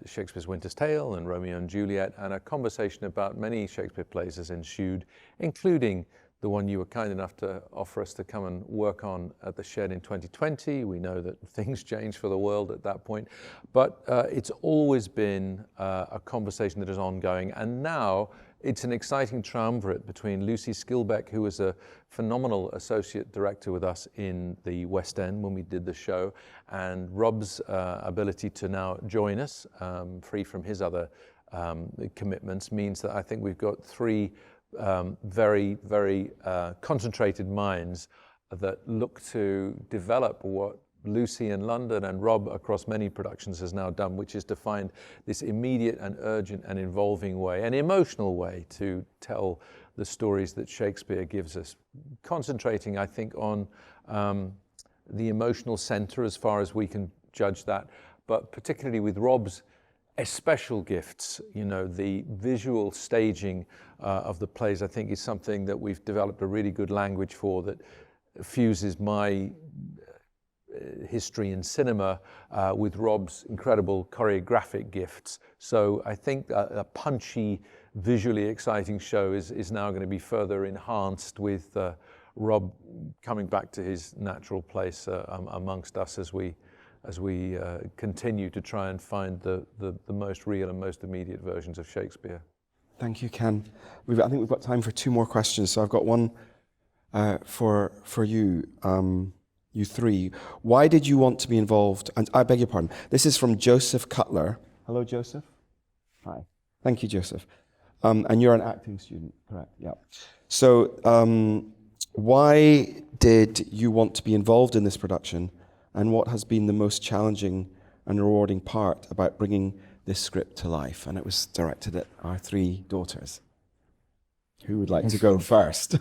Shakespeare's Winter's Tale and Romeo and Juliet, and a conversation about many Shakespeare plays has ensued, including the one you were kind enough to offer us to come and work on at the Shed in 2020. We know that things changed for the world at that point, but it's always been a conversation that is ongoing. And now it's an exciting triumvirate between Lucy Skilbeck, who was a phenomenal associate director with us in the West End when we did the show, and Rob's ability to now join us, free from his other commitments, means that I think we've got three very, very concentrated minds that look to develop what Lucy in London and Rob across many productions has now done, which is to find this immediate and urgent and involving way, an emotional way to tell the stories that Shakespeare gives us, concentrating, I think, on the emotional center as far as we can judge that, but particularly with Rob's special gifts, the visual staging of the plays, I think, is something that we've developed a really good language for that fuses my history in cinema with Rob's incredible choreographic gifts. So I think a punchy, visually exciting show is now going to be further enhanced with Rob coming back to his natural place amongst us as we continue to try and find the most real and most immediate versions of Shakespeare. Thank you, Ken. I think we've got time for two more questions. So I've got one for you, you three. Why did you want to be involved? And I beg your pardon. This is from Joseph Cutler. Hello, Joseph. Hi. Thank you, Joseph. And you're an acting student, correct? Yeah. So, why did you want to be involved in this production, and what has been the most challenging and rewarding part about bringing this script to life? And it was directed at our 3 daughters. Who would like to go first?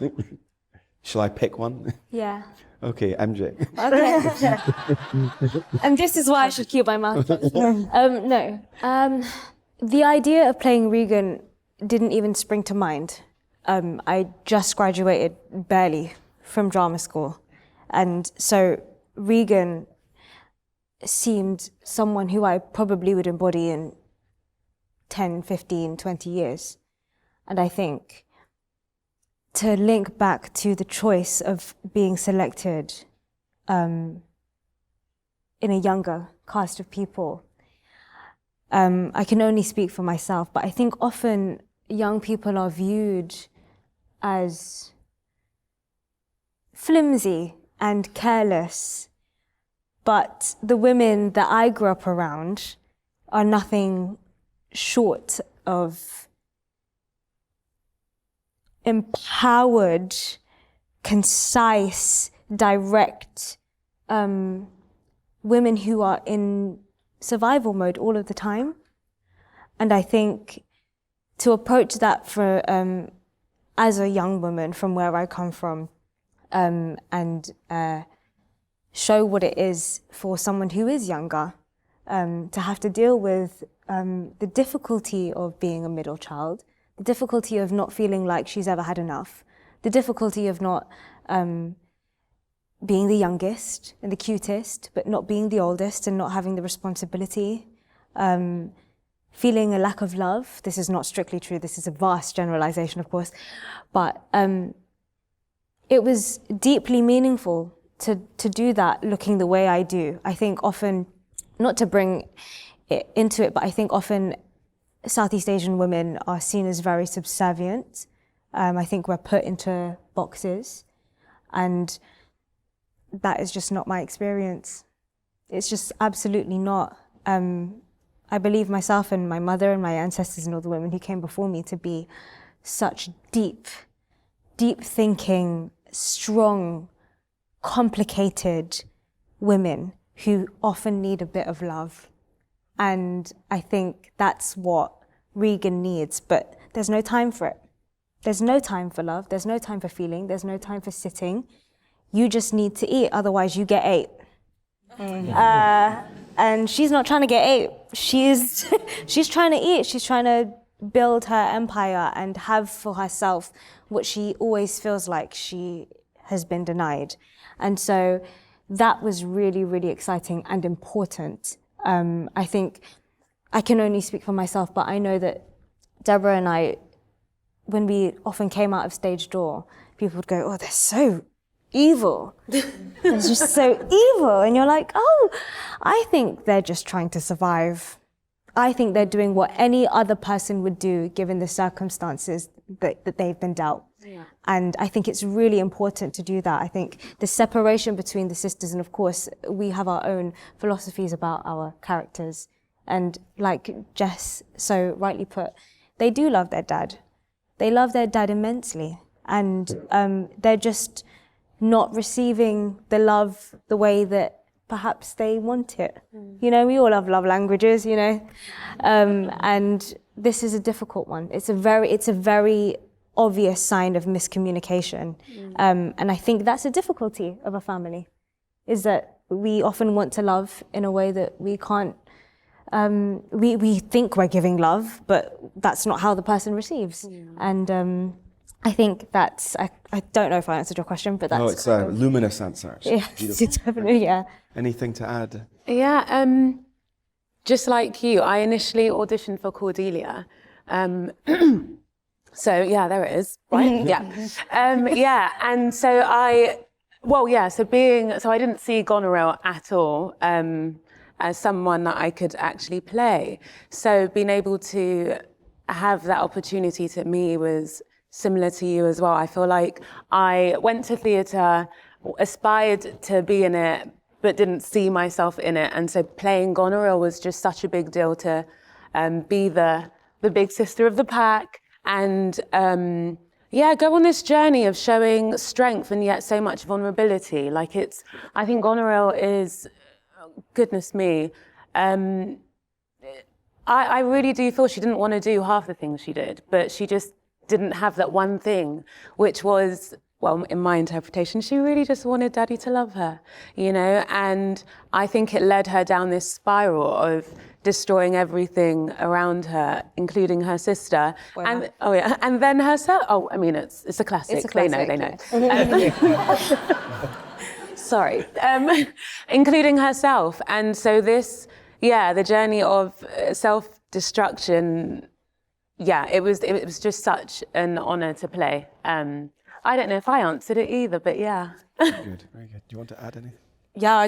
Shall I pick one? Yeah. Okay, MJ. Okay. And this is why I should keep my mouth closed. No. The idea of playing Regan didn't even spring to mind. I just graduated barely from drama school. And so Regan seemed someone who I probably would embody in 10, 15, 20 years. And I think to link back to the choice of being selected in a younger cast of people, I can only speak for myself, but I think often young people are viewed as flimsy and careless, but the women that I grew up around are nothing short of empowered, concise, direct women who are in survival mode all of the time. And I think to approach that for as a young woman from where I come from, and show what it is for someone who is younger, to have to deal with the difficulty of being a middle child, the difficulty of not feeling like she's ever had enough, the difficulty of not being the youngest and the cutest, but not being the oldest and not having the responsibility, feeling a lack of love. This is not strictly true. This is a vast generalization, of course. But it was deeply meaningful to do that looking the way I do. I think often, not to bring it into it, but I think often Southeast Asian women are seen as very subservient. I think we're put into boxes, and that is just not my experience. It's just absolutely not. I believe myself and my mother and my ancestors and all the women who came before me to be such deep thinking, strong, complicated women who often need a bit of love. And I think that's what Regan needs, but there's no time for it. There's no time for love, there's no time for feeling, there's no time for sitting. You just need to eat, otherwise you get ate. And she's not trying to get ate. She's trying to eat. She's trying to build her empire and have for herself what she always feels like she has been denied. And so that was really, really exciting and important. I think I can only speak for myself, but I know that Deborah and I, when we often came out of stage door, people would go, "Oh, they're so evil." They're just so evil. And you're like, oh, I think they're just trying to survive. I think they're doing what any other person would do given the circumstances that they've been dealt. Yeah. And I think it's really important to do that. I think the separation between the sisters, and of course, we have our own philosophies about our characters. And like Jess so rightly put, they do love their dad. They love their dad immensely. And they're just not receiving the love the way that perhaps they want it. You know, we all have love languages, you know. And this is a difficult one. It's a very obvious sign of miscommunication. And I think that's a difficulty of a family, is that we often want to love in a way that we can't, we think we're giving love, but that's not how the person receives. And I think that's, I don't know if I answered your question, but that's... Oh, it's a luminous answer. Yeah, it's definitely, yeah. Anything to add? Yeah, just like you, I initially auditioned for Cordelia. So yeah, there it is, right? Yeah. And so I didn't see Goneril at all as someone that I could actually play. So being able to have that opportunity to me was similar to you as well. I feel like I went to theatre, aspired to be in it, but didn't see myself in it. And so playing Goneril was just such a big deal to be the big sister of the pack, and go on this journey of showing strength and yet so much vulnerability. Like I think Goneril is, goodness me, I really do feel she didn't want to do half the things she did, but she just didn't have that one thing, which was, well, in my interpretation, she really just wanted Daddy to love her, you know? And I think it led her down this spiral of destroying everything around her, including her sister. Wow. And and then herself. Oh, I mean, it's a classic. It's a classic, They know. Sorry. Including herself. And so this, the journey of self-destruction, it was just such an honor to play. I don't know if I answered it either, but yeah. Good, very good. Do you want to add anything? Yeah,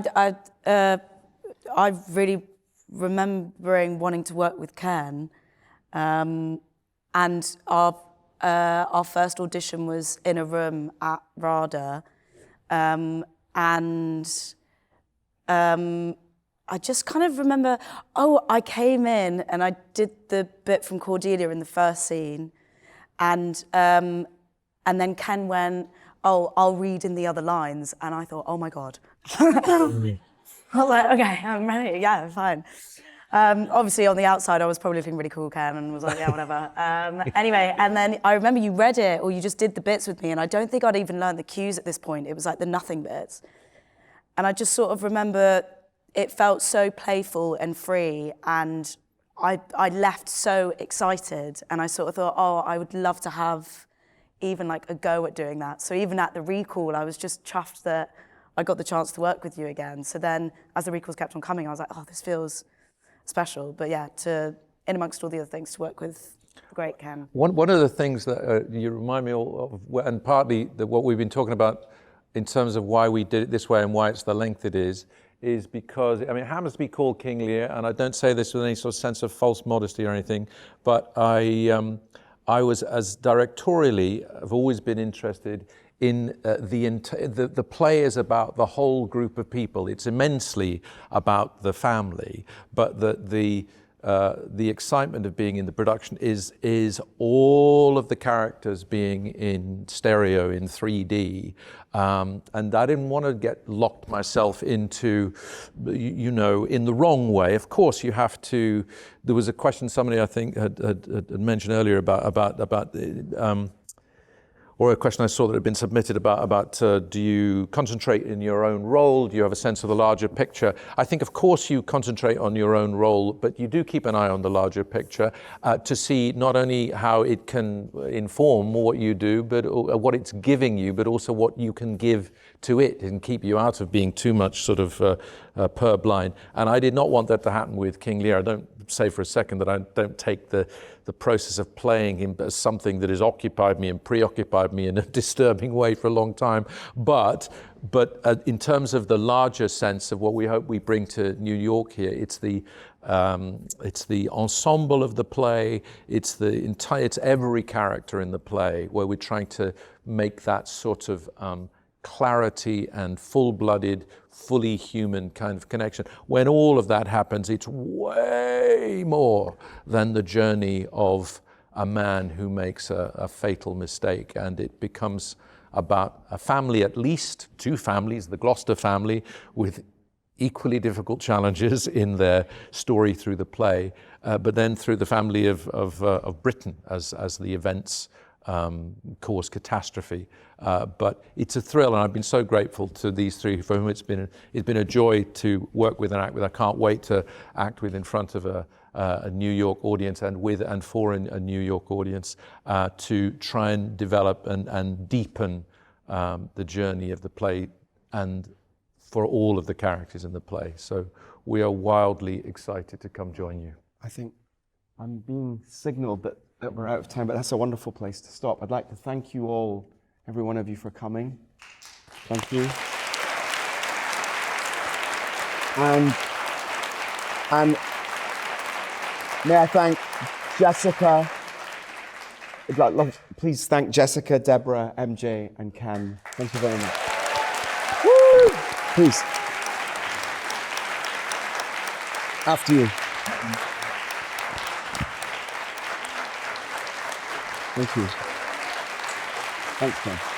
I really remembering wanting to work with Ken, and our first audition was in a room at RADA, and I just kind of remember, I came in and I did the bit from Cordelia in the first scene, and then Ken went, I'll read in the other lines, and I thought, oh my God. I was like, okay, I'm ready, yeah, fine. Obviously on the outside I was probably looking really cool, Ken, and was like, yeah, whatever. Anyway, and then I remember you read it, or you just did the bits with me, and I don't think I'd even learned the cues at this point. It was like the nothing bits. And I just sort of remember it felt so playful and free, and I left so excited, and I sort of thought, I would love to have even like a go at doing that. So even at the recall, I was just chuffed that I got the chance to work with you again. So then, as the recalls kept on coming, I was like, this feels special. But yeah, in amongst all the other things, to work with the great Ken. One of the things that you remind me of, and partly what we've been talking about in terms of why we did it this way and why it's the length it is because, I mean, it happens to be called King Lear, and I don't say this with any sort of sense of false modesty or anything, but I was, as directorially, I've always been interested in the play is about the whole group of people. It's immensely about the family, but the excitement of being in the production is all of the characters being in stereo in 3D, and I didn't want to get locked myself into, in the wrong way. Of course, you have to. There was a question somebody I think had mentioned earlier about or a question I saw that had been submitted about do you concentrate in your own role? Do you have a sense of the larger picture? I think, of course, you concentrate on your own role, but you do keep an eye on the larger picture to see not only how it can inform what you do, but what it's giving you, but also what you can give to it and keep you out of being too much sort of purblind. And I did not want that to happen with King Lear. I don't say for a second that I don't take the process of playing him as something that has occupied me and preoccupied me in a disturbing way for a long time. But in terms of the larger sense of what we hope we bring to New York here, it's the ensemble of the play. It's every character in the play where we're trying to make that sort of clarity and full-blooded, fully human kind of connection. When all of that happens, it's way more than the journey of a man who makes a fatal mistake, and it becomes about a family, at least two families, the Gloucester family, with equally difficult challenges in their story through the play, but then through the family of Britain as the events cause catastrophe. But it's a thrill, and I've been so grateful to these three for whom it's been a joy to work with and act with. I can't wait to act with in front of a New York audience and for a New York audience to try and develop and deepen the journey of the play and for all of the characters in the play. So we are wildly excited to come join you. I think I'm being signaled that we're out of time, but that's a wonderful place to stop. I'd like to thank you all, every one of you, for coming. Thank you. And may I thank Jessica. Please thank Jessica, Deborah, MJ, and Ken. Thank you very much. Woo! Please. After you. Thank you. Thanks, Ken.